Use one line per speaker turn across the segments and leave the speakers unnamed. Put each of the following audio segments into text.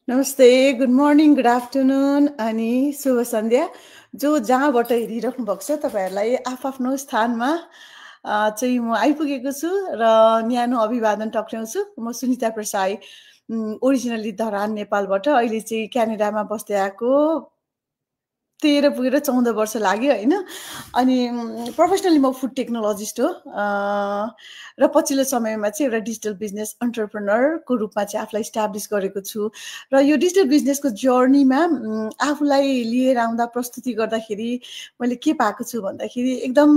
नमस्ते, good morning, good afternoon अनि शुभ सन्ध्या। जो जहाँबाट हेरिराख्नु भएको छ तपाईँहरूलाई आफ्नो स्थानमा चाहिँ म आइपुगेको छु र न्यानो अभिवादन टक्र्याउँछु। म सुनिता प्रसाई, ओरिजिनली धरान नेपालबाट, अहिले चाहिँ क्यानाडामा बस्दै आएको 13 पुगेर 14 वर्ष लाग्यो होइन। अनि प्रोफेसनली म फुड टेक्नोलोजिस्ट हो र पछिल्लो समयमा चाहिँ एउटा डिजिटल बिजनेस एन्टरप्रेनरको रूपमा चाहिँ आफूलाई इस्टाब्लिस गरेको छु। र यो डिजिटल बिजनेसको जर्नीमा आफूलाई लिएर आउँदा प्रस्तुति गर्दाखेरि मैले के पाएको छु भन्दाखेरि एकदम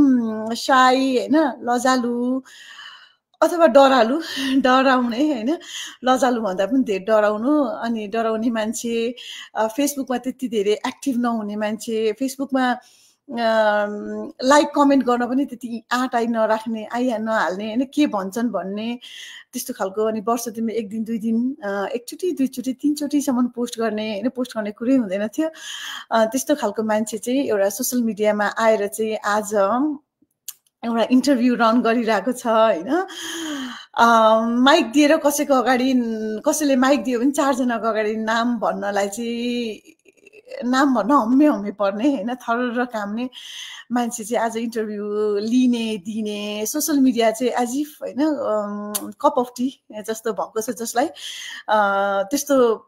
साई होइन, लजालु अथवा डराउने होइन, लजालु भन्दा पनि धेरै डराउनु अनि डराउने मान्छे, फेसबुकमा त्यति धेरै एक्टिभ नहुने मान्छे, फेसबुकमा लाइक कमेन्ट गर्न पनि त्यति आँट नराख्ने, नहाल्ने होइन, के भन्छन् भन्ने त्यस्तो खालको। अनि वर्ष दिनमा 1 दिन 2 दिन, एकचोटि 2 चोटि 3 चोटिसम्म पोस्ट गर्ने होइन, पोस्ट गर्ने कुरै हुँदैन थियो। त्यस्तो खालको मान्छे चाहिँ एउटा सोसियल मिडियामा आएर चाहिँ आज एउटा इन्टरभ्यू रन गरिरहेको छ होइन। माइक दिएर कसैको अगाडि, कसैले माइक दियो भने 4 जनाको अगाडि नाम भन्नलाई चाहिँ नाम भन्न हम्मे पर्ने होइन, थर काम्ने मान्छे चाहिँ आज इन्टरभ्यू लिने दिने, सोसियल मिडिया चाहिँ एज इफ होइन कप अफ टी जस्तो भएको छ जसलाई, त्यस्तो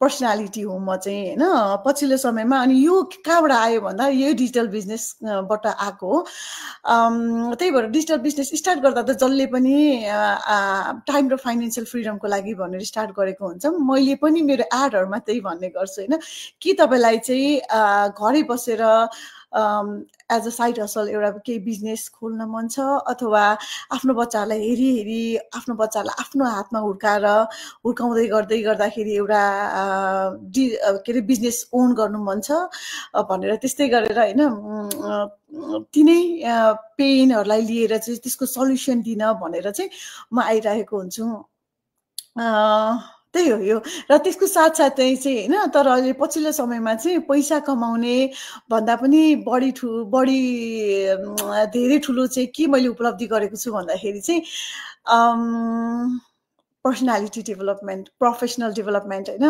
पर्सनालिटी हो म चाहिँ होइन पछिल्लो समयमा। अनि यो कहाँबाट आयो भन्दा यो डिजिटल बिजनेसबाट आएको हो। त्यही भएर डिजिटल बिजनेस स्टार्ट गर्दा त जसले पनि टाइम र फाइनेन्सियल फ्रिडमको लागि भनेर स्टार्ट गरेको हुन्छ। मैले पनि मेरो एडहरूमा त्यही भन्ने गर्छु होइन, कि तपाईँलाई चाहिँ घरै बसेर एज अ साइड हसल एउटा केही बिजनेस खोल्न मन छ, अथवा आफ्नो बच्चाहरूलाई हेरी आफ्नो बच्चालाई आफ्नो हातमा हुर्काउँदै गर्दाखेरि एउटा के अरे बिजनेस ओन गर्नु मन छ भनेर, त्यस्तै गरेर होइन तिनै पेनहरूलाई लिएर चाहिँ त्यसको सल्युसन दिन भनेर चाहिँ म आइरहेको हुन्छु। त्यही हो यो। र त्यसको साथसाथै चाहिँ होइन, तर अहिले पछिल्लो समयमा चाहिँ पैसा कमाउने भन्दा पनि बढी धेरै ठुलो चाहिँ के मैले उपलब्धि गरेको छु भन्दाखेरि चाहिँ पर्सनालिटी डेभलपमेन्ट, प्रोफेसनल डेभलपमेन्ट होइन।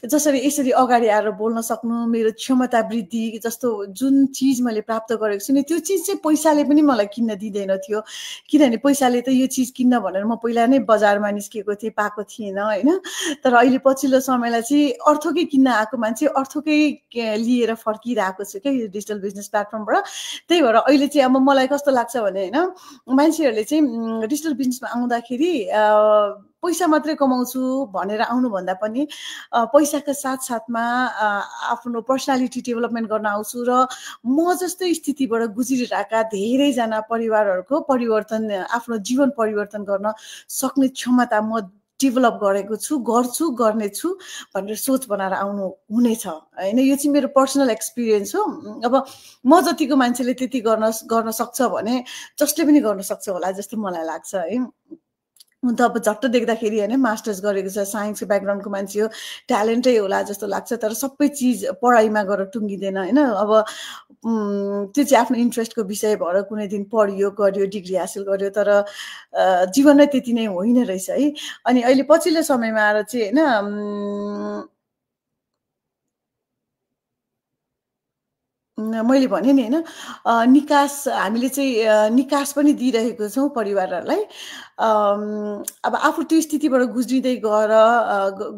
जसरी यसरी अगाडि आएर बोल्न सक्नु, मेरो क्षमता वृद्धि, जस्तो जुन चिज मैले प्राप्त गरेको छु नि त्यो चिज चाहिँ पैसाले पनि मलाई किन्न दिँदैन थियो। किनभने पैसाले त यो चिज किन्न भनेर म पहिला नै बजारमा निस्केको थिएँ, पाएको थिएन होइन। तर अहिले पछिल्लो समयलाई चाहिँ अर्थकै किन्न आएको मान्छे अर्थकै लिएर फर्किरहेको छु क्या यो डिजिटल बिजनेस प्लेटफर्मबाट। त्यही भएर अहिले चाहिँ अब मलाई कस्तो लाग्छ भने होइन, मान्छेहरूले चाहिँ डिजिटल बिजनेसमा आउँदाखेरि पैसा मात्रै कमाउँछु भनेर आउनुभन्दा पनि पैसाका साथसाथमा आफ्नो पर्सनालिटी डेभलपमेन्ट गर्न आउँछु र म जस्तै स्थितिबाट गुज्रिरहेका धेरैजना परिवारहरूको परिवर्तन, आफ्नो जीवन परिवर्तन गर्न सक्ने क्षमता म डेभलप गरेको छु, गर्नेछु भनेर सोच बनाएर आउनु हुनेछ होइन। यो चाहिँ मेरो पर्सनल एक्सपिरियन्स हो। अब म जतिको मान्छेले त्यति गर्न सक्छ भने जसले पनि गर्न सक्छ होला जस्तो मलाई लाग्छ है। त अब झट्ट देख्दाखेरि होइन मास्टर्स गरेको छ, साइन्सको ब्याकग्राउन्डको मान्छे हो, ट्यालेन्टै होला जस्तो लाग्छ। तर सबै चिज पढाइमा गएर टुङ्गिँदैन होइन। अब त्यो चाहिँ आफ्नो इन्ट्रेस्टको विषय भएर कुनै दिन पढियो, गर्यो, डिग्री हासिल गर्यो, तर जीवन नै त्यति नै होइन रहेछ है। अनि अहिले पछिल्लो समयमा आएर चाहिँ होइन मैले भने नि होइन, निकास हामीले चाहिँ निकास पनि दिइरहेको छौँ परिवारहरूलाई। अब आफू त्यो स्थितिबाट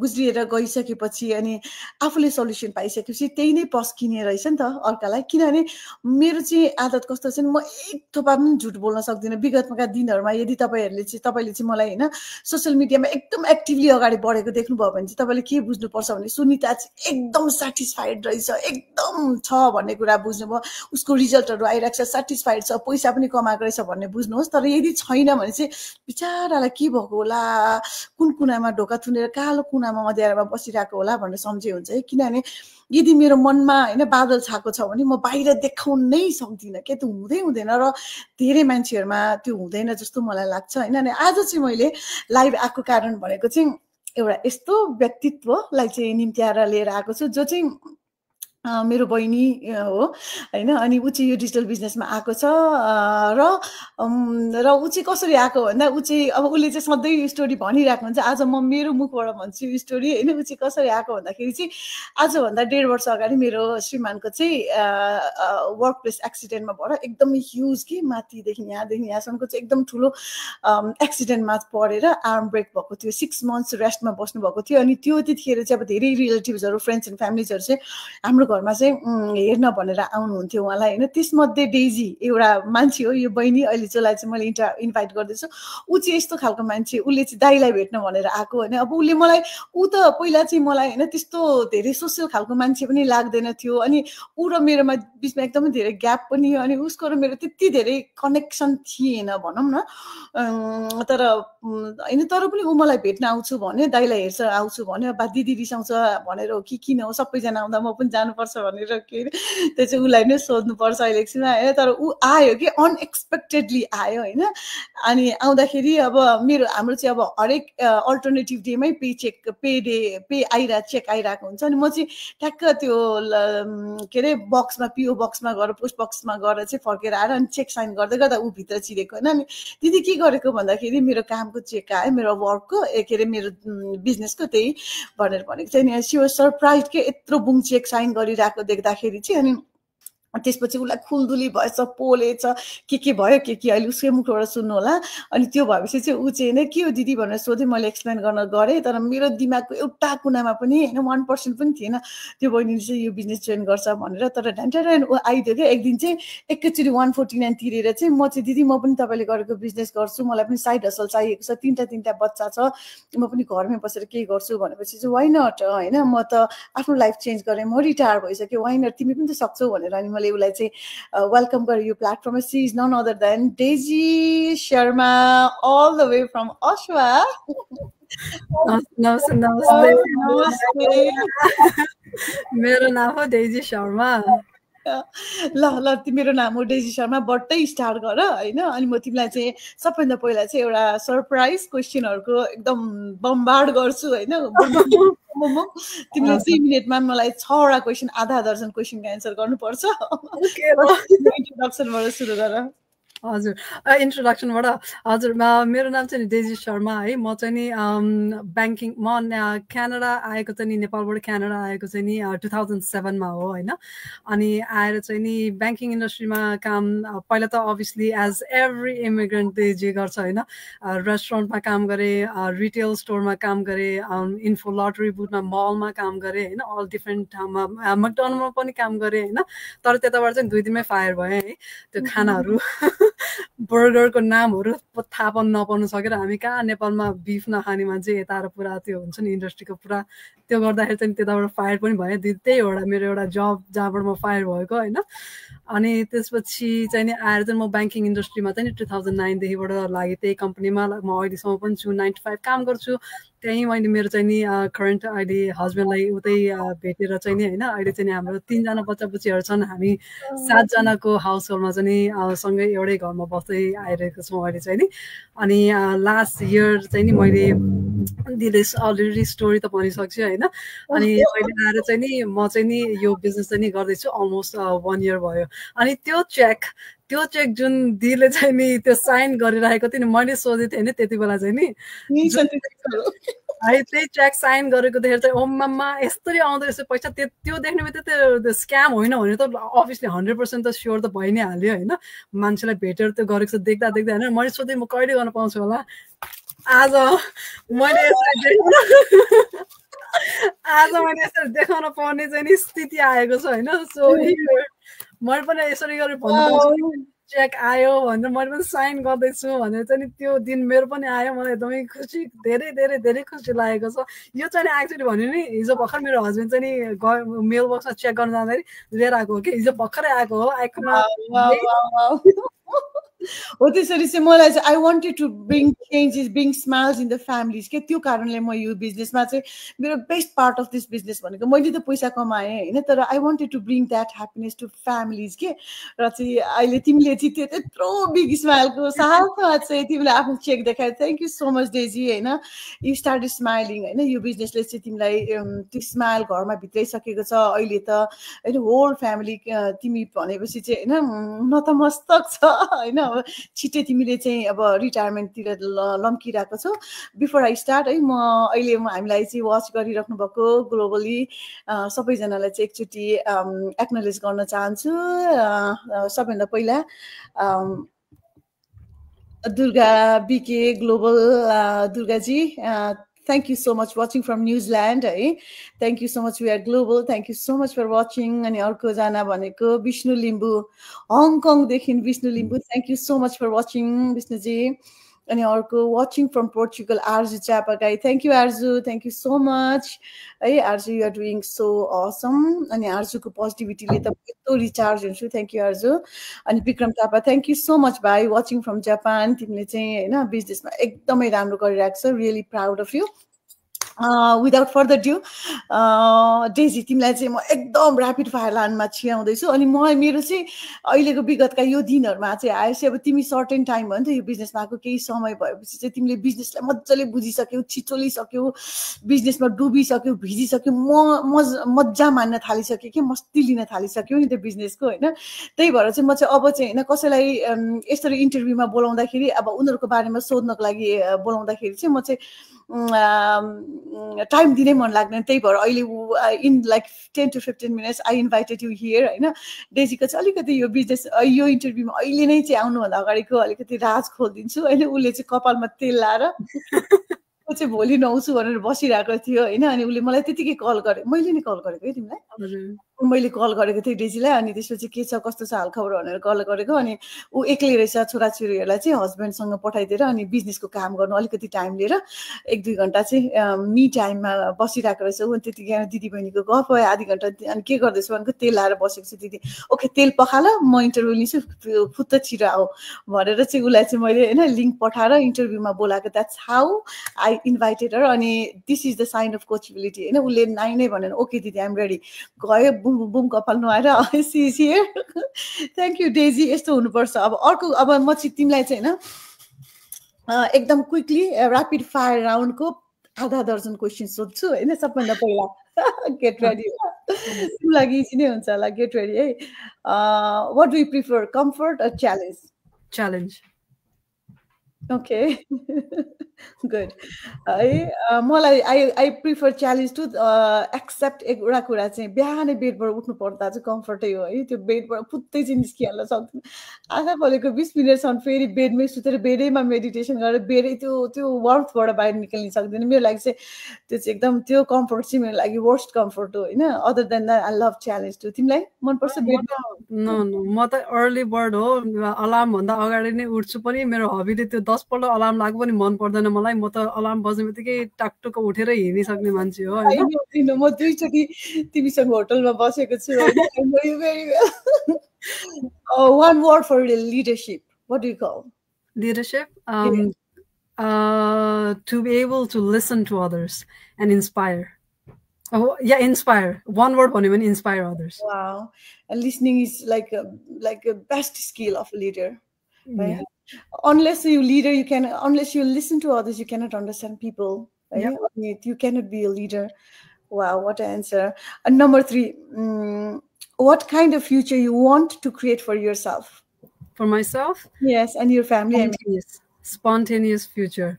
गुज्रिएर गइसकेपछि अनि आफूले सल्युसन पाइसकेपछि त्यही नै पस्किने रहेछ नि त अर्कालाई। किनभने मेरो चाहिँ आदत कस्तो छ नि, म एक थोपा पनि झुट बोल्न सक्दिनँ। विगतका दिनहरूमा यदि तपाईँले चाहिँ मलाई होइन सोसियल मिडियामा एकदम एक्टिभली अगाडि बढेको देख्नुभयो भने चाहिँ तपाईँले के बुझ्नुपर्छ भने सुनिता चाहिँ एकदम सेटिस्फाइड रहेछ, एकदम छ भन्ने कुरा बुझ्नुभयो, उसको रिजल्टहरू आइरहेको छ, सेटिस्फाइड छ, पैसा पनि कमाएको रहेछ भन्ने बुझ्नुहोस्। तर यदि छैन भने चाहिँ बिचारालाई के भएको होला, कुन कुनामा ढोका थुनेर कालो कुनामा अँध्यारोमा बसिरहेको होला भनेर सम्झे हुन्छ है। किनभने यदि मेरो मनमा होइन बादल छाएको छ भने म बाहिर देखाउनै सक्दिनँ क्या, त्यो हुँदैन र धेरै मान्छेहरूमा त्यो हुँदैन जस्तो मलाई लाग्छ होइन। अनि आज चाहिँ मैले लाइभ आएको कारण भनेको चाहिँ एउटा यस्तो व्यक्तित्वलाई चाहिँ निम्त्याएर लिएर आएको छु जो चाहिँ मेरो बहिनी हो होइन। अनि ऊ चाहिँ यो डिजिटल बिजनेसमा आएको छ र ऊ चाहिँ कसरी आएको भन्दा ऊ चाहिँ अब उसले चाहिँ सधैँ यो स्टोरी भनिरहेको हुन्छ। आज म मेरो मुखबाट भन्छु यो स्टोरी होइन। ऊ चाहिँ कसरी आएको भन्दाखेरि चाहिँ आजभन्दा 1.5 वर्ष अगाडि मेरो श्रीमानको चाहिँ वर्क प्लेस एक्सिडेन्टमा भएर एकदमै ह्युज कि माथिदेखि यहाँसम्मको चाहिँ एकदम ठुलो एक्सिडेन्टमा परेर आर्म ब्रेक भएको थियो। 6 मन्थ्स रेस्टमा बस्नु भएको थियो। अनि त्यो त्यतिखेर चाहिँ अब धेरै रिलेटिभ्सहरू फ्रेन्ड्स एन्ड फ्यामिलीजहरू चाहिँ हाम्रो घरमा चाहिँ हेर्न भनेर आउनुहुन्थ्यो उहाँलाई होइन। त्यसमध्ये डेजी एउटा मान्छे हो, यो बहिनी अहिले जसलाई चाहिँ मैले इन्भाइट गर्दैछु। ऊ चाहिँ यस्तो खालको मान्छे, उसले चाहिँ दाइलाई भेट्न भनेर आएको होइन। अब उसले मलाई ऊ त पहिला चाहिँ मलाई होइन त्यस्तो धेरै सोसियल खालको मान्छे पनि लाग्दैन थियो। अनि ऊ र मेरोमा बिचमा एकदमै धेरै ग्याप पनि, अनि उसको र मेरो त्यति धेरै कनेक्सन थिएन भनौँ न। तर होइन, तर पनि ऊ मलाई भेट्न आउँछु भन्यो, दाइलाई हेर्छ आउँछु भन्यो। बा दिदी रिसाउँछ भनेर हो कि किन हो, सबैजना आउँदा म पनि जानुपर्छ भनेर के अरे त्यो चाहिँ उसलाई नै सोध्नुपर्छ अहिले एकछिनमा होइन। तर ऊ आयो कि अनएक्सपेक्टेडली आयो होइन। अनि आउँदाखेरि अब हाम्रो चाहिँ अब हरेक अल्टरनेटिभ डेमै पे आइरहेको हुन्छ। अनि म चाहिँ ठ्याक्क त्यो के अरे बक्समा पिओ बक्समा गएर पोस्ट बक्समा गएर चाहिँ फर्केर आएर अनि चेक साइन गर्दै गर्दा ऊ भित्र छिरेको होइन। अनि दिदी के गरेको भन्दाखेरि मेरो कामको चेक आयो, मेरो वर्कको के अरे मेरो बिजनेसको, त्यही भनेर भनेको चाहिँ नि। सी वाज सरप्राइज के यत्रो बुङ चेक साइन गरिरहेको देख्दाखेरि चाहिँ। अनि त्यसपछि उसलाई खुलदुली भएछ, पोलेछ, के भयो के अहिले उसकै मुखबाट सुन्नु होला। अनि त्यो भएपछि चाहिँ ऊ चाहिँ होइन के हो दिदी भनेर सोधेँ। मैले एक्सप्लेन गर्न गरेँ, तर मेरो दिमागको एउटा कुनामा पनि होइन 1% पनि थिएन त्यो बहिनीले चाहिँ यो बिजनेस जोइन गर्छ भनेर। तर ढान्टारान ऊ आइदियो क्या एक दिन चाहिँ एकैचोटि 149 तिरेर चाहिँ म चाहिँ दिदी म पनि तपाईँले गरेको बिजनेस गर्छु, मलाई पनि साइड हसल चाहिएको छ, 3टा बच्चा छ, म पनि घरमै बसेर केही गर्छु भनेपछि चाहिँ वाइ नट होइन। म त आफ्नो लाइफ चेन्ज गरेँ, म रिटायर भइसक्यो, वाइ नट तिमी पनि त सक्छौ भनेर। अनि मैले उसलाई चाहिँ वेलकम गरेँ यो प्लेटफर्ममा। She is none other than Daisy Sharma, all the way from Oshawa.
नमस्ते। मेरो नाम हो डेजी शर्मा।
ल मेरो नाम हो डेजी शर्मा, बट्टै स्टार्ट गर होइन। अनि म तिमीलाई चाहिँ सबभन्दा पहिला चाहिँ एउटा सरप्राइज क्वेसनहरूको एकदम बम्बार्ड गर्छु होइन। तिमीले 3 मिनटमा मलाई 6वटा क्वेसन, आधा दर्जन क्वेसनको एन्सर गर्नुपर्छ। इन्ट्रोडक्सनबाट सुरु गर।
हजुर, इन्ट्रोडक्सनबाट हजुर, मेरो नाम चाहिँ डेजी शर्मा है। म चाहिँ नि ब्याङ्किङ, म क्यानाडा आएको चाहिँ नि, नेपालबाट क्यानाडा आएको चाहिँ नि 2007 मा हो होइन। अनि आएर चाहिँ नि ब्याङ्किङ इन्डस्ट्रीमा काम, पहिला त अभियसली एज एभ्री इमिग्रेन्टले जे गर्छ होइन, रेस्टुरेन्टमा काम गरेँ, रिटेल स्टोरमा काम गरेँ, इन्फो लटरी बुथमा, मलमा काम गरेँ होइन, अल डिफ्रेन्ट ठाउँमा, मैकडोनल्डमा पनि काम गरेँ होइन। तर त्यताबाट चाहिँ 2 दिनमै फायर भएँ है। त्यो खानाहरू बर्गरको नामहरू थाहा पनि नपाउनु सकेर हामी कहाँ नेपालमा बिफ नखाने मान्छे, यता आएर पुरा त्यो हुन्छ नि इन्डस्ट्रीको पुरा त्यो गर्दाखेरि चाहिँ त्यताबाट फायर पनि भयो। त्यही एउटा मेरो एउटा जब जहाँबाट म फायर भएको होइन। अनि त्यसपछि चाहिँ नि आएर चाहिँ म ब्याङ्किङ इन्डस्ट्रीमा चाहिँ नि 2009देखिबाट लागेँ त्यही कम्पनीमा। म अहिलेसम्म पनि छु, 9 to 5 काम गर्छु त्यहीँ। मैले मेरो चाहिँ नि करेन्ट अहिले हस्बेन्डलाई उतै भेटेर चाहिँ नि होइन, अहिले चाहिँ नि हाम्रो 3जना बच्चा बुच्चीहरू छन्। हामी 7जनाको हाउस होल्डमा चाहिँ नि सँगै एउटै घरमा बस्दै आइरहेको छौँ अहिले चाहिँ नि। अनि लास्ट इयर चाहिँ नि मैले दिदी अलरेडी स्टोरी त भनिसक्छु होइन। अनि अहिले आएर चाहिँ नि म चाहिँ नि यो बिजनेस चाहिँ नि गर्दैछु अलमोस्ट 1 year भयो। अनि त्यो चेक जुन दिदीले चाहिँ नि त्यो साइन गरिरहेको थियो नि, मैले सोधेको थिएँ होइन त्यति बेला चाहिँ नि है, त्यही चेक साइन गरेको देखेर चाहिँ ओम्मामा यस्तरी आउँदो रहेछ पैसा। त्यो देख्ने बित्तिकै त्यो स्क्याम होइन भने त अभियसली 100% त स्योर त भइ नै हाल्यो होइन। मान्छेलाई भेटेर त्यो गरेको छ देख्दा होइन। मैले सोधेँ म कहिले गर्न पाउँछु होला। आज मैले यसरी देखाउन पाउने चाहिँ नि स्थिति आएको छ होइन। सो मैले पनि यसरी गरेर भन्नु पाउँछु चेक आयो भनेर मैले पनि साइन गर्दैछु भनेर चाहिँ नि त्यो दिन मेरो पनि आयो। मलाई एकदमै खुसी, धेरै धेरै धेरै खुसी लागेको छ। यो चाहिँ नि एक्चुअली भन्यो नि, हिजो भर्खर मेरो हस्बेन्ड चाहिँ नि मेल बक्समा चेक गर्न जाँदाखेरि लिएर आएको हो कि, हिजो भर्खरै आएको हो।
हो त्यसरी चाहिँ मलाई चाहिँ I wanted to bring changes bring smiles in the families के त्यो कारणले म यो बिजनेसमा चाहिँ मेरो best part of this business भनेको मैले त पैसा कमाएँ होइन तर I wanted to bring that happiness to families के र चाहिँ अहिले तिमीले चाहिँ त्यो त्यत्रो बिग स्माइलको साथमा चाहिँ तिमीले आफ्नो चेक देखायो thank you so much Daisy होइन यु स्टार्ट स्माइलिङ होइन यो बिजनेसले चाहिँ तिमीलाई त्यो स्माइल घरमा भित्राइसकेको छ अहिले त होइन होल फ्यामिली तिमी भनेपछि चाहिँ होइन नतमस्तक छ होइन अब छिट्टै तिमीले चाहिँ अब रिटायरमेन्टतिर लम्किरहेको छौ बिफोर आई स्टार्ट है म अहिले हामीलाई चाहिँ वाच गरिराख्नु भएको ग्लोबली सबैजनालाई चाहिँ एकचोटि एक्नोलेज गर्न चाहन्छु सबैभन्दा पहिला Durga BK global Durgaji thank you so much watching from New Zealand thank you so much we are global thank you so much for watching अनि अर्को जना भनेको विष्णु लिम्बू हङकङ देखि Vishnu Limbu thank you so much for watching Vishnu ji अनि अर्को watching from Portugal Arju Chapagain thank you Arju thank you so much है Arju you are doing so awesome अनि आर्जुको पोजिटिभिटीले त यस्तो रिचार्ज हुन्छ thank you आर्जु अनि Vikram Thapa thank you so much भाइ watching from Japan तिमीले चाहिँ हैन बिजनेसमा एकदमै राम्रो गरिरहेको छ really proud of you without further ado Daisy तिमीलाई चाहिँ म एकदम ऱ्यापिड फायर लाइनमा छियाउँदैछु अनि मेरो चाहिँ अहिलेको विगतका यो दिनहरुमा चाहिँ आएपछि अब तिमी सर्टेन टाइम भयो नि त यो बिजनेसमा आएको केही समय भएपछि चाहिँ तिमीले बिजनेसलाई मज्जाले बुझिसक्यौ छिचोलिसक्यौ बिजनेसमा डुबिसक्यौ भिजिसक्यौ मज्जा मान्न थालिसक्यो कि मस्ती लिन थालिसक्यौ नि त्यो बिजनेसको हैन त्यही भएर चाहिँ म चाहिँ अब चाहिँ हैन कसैलाई यसरी इन्टरभ्युमा बोलाउँदाखेरि अब उनीहरुको बारेमा सोध्नको लागि बोलाउँदाखेरि चाहिँ म चाहिँ टाइम दिनै मन लाग्दैन त्यही भएर अहिले in like 10 to 15 minutes I invited you hear हैन डेजीको चाहिँ अलिकति यो बिजनेस यो इन्टरभ्युमा अहिले नै चाहिँ आउनुभन्दा अगाडिको अलिकति राज खोलिदिन्छु होइन उसले चाहिँ कपालमा तेल लाएर म चाहिँ भोलि नआउँछु भनेर बसिरहेको थियो होइन अनि उसले मलाई त्यतिकै कल गरे मैले नि कल गरेको है तिमीलाई मैले कल गरेको थिएँ डेजीलाई अनि त्यसपछि के छ कस्तो छ हालखबर भनेर कल गरेको अनि ऊ एक्लै रहेछ छोराछोरीहरूलाई चाहिँ हस्बेन्डसँग पठाइदिएर अनि बिजनेसको काम गर्नु अलिकति टाइम लिएर 1-2 घन्टा चाहिँ मी टाइममा बसिरहेको रहेछ ऊ त्यतिकै दिदी बहिनीको गफ भयो आधी घन्टा अनि के गर्दैछ भनेको तेल लाएर बसेको छु दिदी ओके तेल पखाल म इन्टरभ्यू लिन्छु फुत्त छिटो आऊ भनेर चाहिँ उसलाई चाहिँ मैले होइन लिङ्क पठाएर इन्टरभ्यूमा बोलाएको that's how I invited her अनि this is the sign of coachability होइन उसले नाइ नै भनेर ओके दिदी आइएम रेडी गयो बुम बुम कपाल नुहाएर she is here thank you Daisy यस्तो हुनुपर्छ अब अर्को अब म चाहिँ तिमीलाई चाहिँ होइन एकदम क्विकली ऱ्यापिड फायर राउन्डको आधा दर्जन क्वेसन सोध्छु होइन सबभन्दा पहिला गेट रेडी तिम्रो लागि इजी नै हुन्छ होला गेट रेडी है what do you prefer comfort or challenge okay good है मलाई I prefer challenge to accept एउटा कुरा चाहिँ बिहानै बेडबाट उठ्नु पर्दा चाहिँ कम्फर्टै हो है त्यो बेडबाट फुत्तै चाहिँ निस्किहाल्न सक्दैन आँखा खोलेको 20 मिनटसम्म फेरि बेडमै सुतेर बेडैमा मेडिटेसन गरेर बेडै त्यो वर्थबाट बाहिर निक्लिन सक्दैन मेरो लागि चाहिँ त्यो चाहिँ एकदम त्यो कम्फर्ट चाहिँ मेरो लागि वर्स्ट कम्फर्ट हो होइन other than that I love challenge to तिमीलाई मनपर्छ
म त अर्ली बर्ड हो अलार्म भन्दा अगाडि नै उठ्छु पनि मेरो हबीले त्यो 10 पल्ट अलार्म लाग्नु पनि मन पर्दैन मलाई म त अलार्म बज्ने बित्तिकै टाकटुक उठेर हिँडिसक्ने मान्छे हो
हैन म दुईचोटी तिमीसँग होटलमा बसेको छु हैन one word for leadership what do you call
leadership to be able to listen to others and inspire inspire one word भन्यो भने inspire others
wow and listening is like a best skill of a leader right? Unless you listen to others, you cannot understand people. Right? Yeah. You cannot be a leader. Wow, what an answer. And number 3, what kind of future you want to create for yourself?
For myself?
Yes, and your family.
Spontaneous future.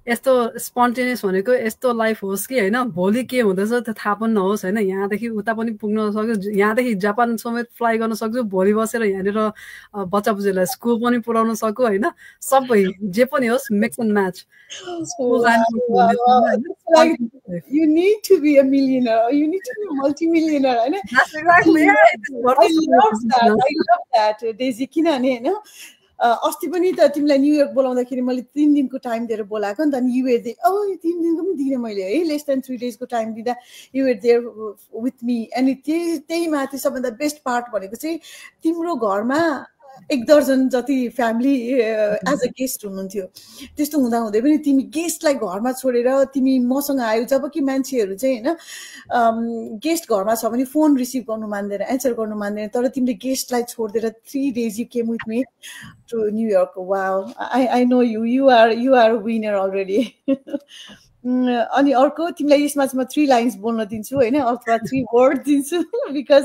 यस्तो स्पन्टेनियस भनेको यस्तो life होस् कि होइन भोलि के हुँदैछ त्यो थाहा पनि नहोस् होइन यहाँदेखि उता पनि पुग्न सक्छु यहाँदेखि जापान समेत फ्लाइ गर्न सक्छु भोलि बसेर यहाँनिर बच्चा बुच्चीलाई स्कुल पनि पुऱ्याउन सकु होइन सबै जे पनि होस् mix and match
You need to be a millionaire or you need to be a multi-millionaire होइन I love that Daisy किनभने होइन अस्ति पनि त तिमीलाई न्युयोर्क बोलाउँदाखेरि मैले 3 दिनको टाइम दिएर बोलाएको नि त अनि युएर दे 3 दिनको पनि दिने मैले है लेस देन 3 डेजको टाइम दिँदा युएर देयर विथ मी अनि त्यही माथि सबभन्दा बेस्ट पार्ट भनेको चाहिँ तिम्रो घरमा 1 दर्जन जति फ्यामिली एज अ गेस्ट हुनुहुन्थ्यो त्यस्तो हुँदा हुँदै पनि तिमी गेस्टलाई घरमा छोडेर तिमी मसँग आयौ जबकि मान्छेहरू चाहिँ हैन गेस्ट घरमा छ भने फोन रिसिभ गर्नु मान्दैन एन्सर गर्नु मान्दैन तर तिमीले गेस्टलाई छोडेर 3 days you came with me to New York wow I know you are a winner already अनि अर्को तिमीलाई यसमा चाहिँ म 3 lines बोल्न दिन्छु हैन अथवा 3 words दिन्छु बिकज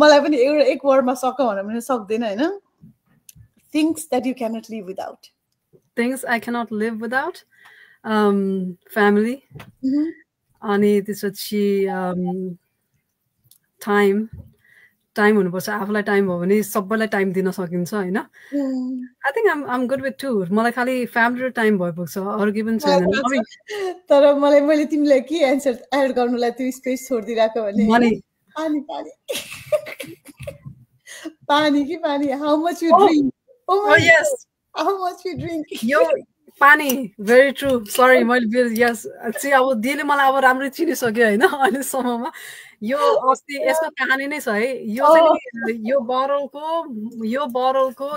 मलाई पनि एक वर्डमा सक भन्न सक्दैन हैन things that you cannot live without
things I cannot live without family अनि त्यसपछि time हुनुपर्छ आफूलाई टाइम हो भने सबैलाई टाइम दिन सकिन्छ हैन I think I'm good with two मलाई खाली फ्यामिली र टाइम भइपुग्छ अरु के पनि छैन
तर मैले तिमीलाई के एन्सर एड गर्नुलाई त्यो स्पेस छोड्दिराको भने पानी कि पानी how much you drink
oh yes
how much you drink
yo पानी very true sorry मैले yes चाहिँ अब दिले मलाई अब राम्रै चिनिसक्यो हैन अहिले सम्ममा यो अस्ति यसको कहानी नै छ है यो चाहिँ यो बोतलको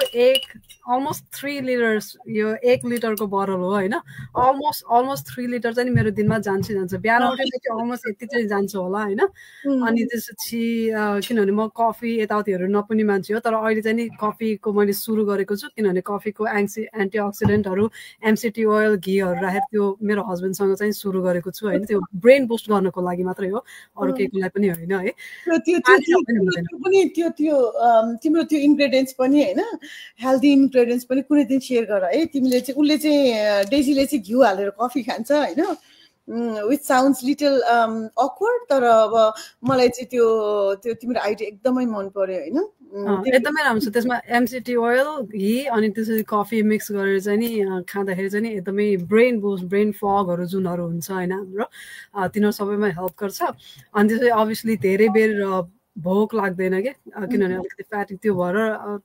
almost 3 liters यो 1 लिटरको बोतल हो हैन almost 3 लिटर चाहिँ मेरो दिनमा जान्छ बिहान उठेपछि अलमोस्ट यति चाहिँ जान्छ होला हैन अनि त्यसपछि किनभने म कफी यताउतिहरु नपुनी मान्छे हो तर अहिले चाहिँ नि कफीको मैले सुरु गरेको छु किनभने कफीको एन्टिअक्सिडेन्टहरु MCT oil घिहरु राखेर त्यो मेरो हस्बन्डसँग चाहिँ सुरु गरेको छु हैन त्यो ब्रेन बुस्ट गर्नको लागि मात्रै हो अरु केहीको पनि हैन है
त्यो तिम्रो त्यो इन्ग्रेडियन्ट्स पनि हैन हेल्दी इन्ग्रेडियन्ट्स पनि कुनै दिन शेयर गर है तिमीले चाहिँ उले चाहिँ डेजीले चाहिँ घिउ हालेर कफी खान्छ हैन which sounds little awkward तर अब मलाई चाहिँ त्यो तिम्रो आइडिया एकदमै मन पर्यो हैन
एकदमै राम्रो छ त्यसमा MCT oil घी अनि त्यसपछि कफी मिक्स गरेर चाहिँ नि खाँदाखेरि चाहिँ नि एकदमै ब्रेन बुस्ट ब्रेन फगहरु जुनहरु हुन्छ हैन हाम्रो तिनीहरु सबैमा हेल्प गर्छ अनि त्यसपछि अभियसली धेरै बेर भोक लाग्दैन के किनभने अलिकति फ्याटी त्यो भएर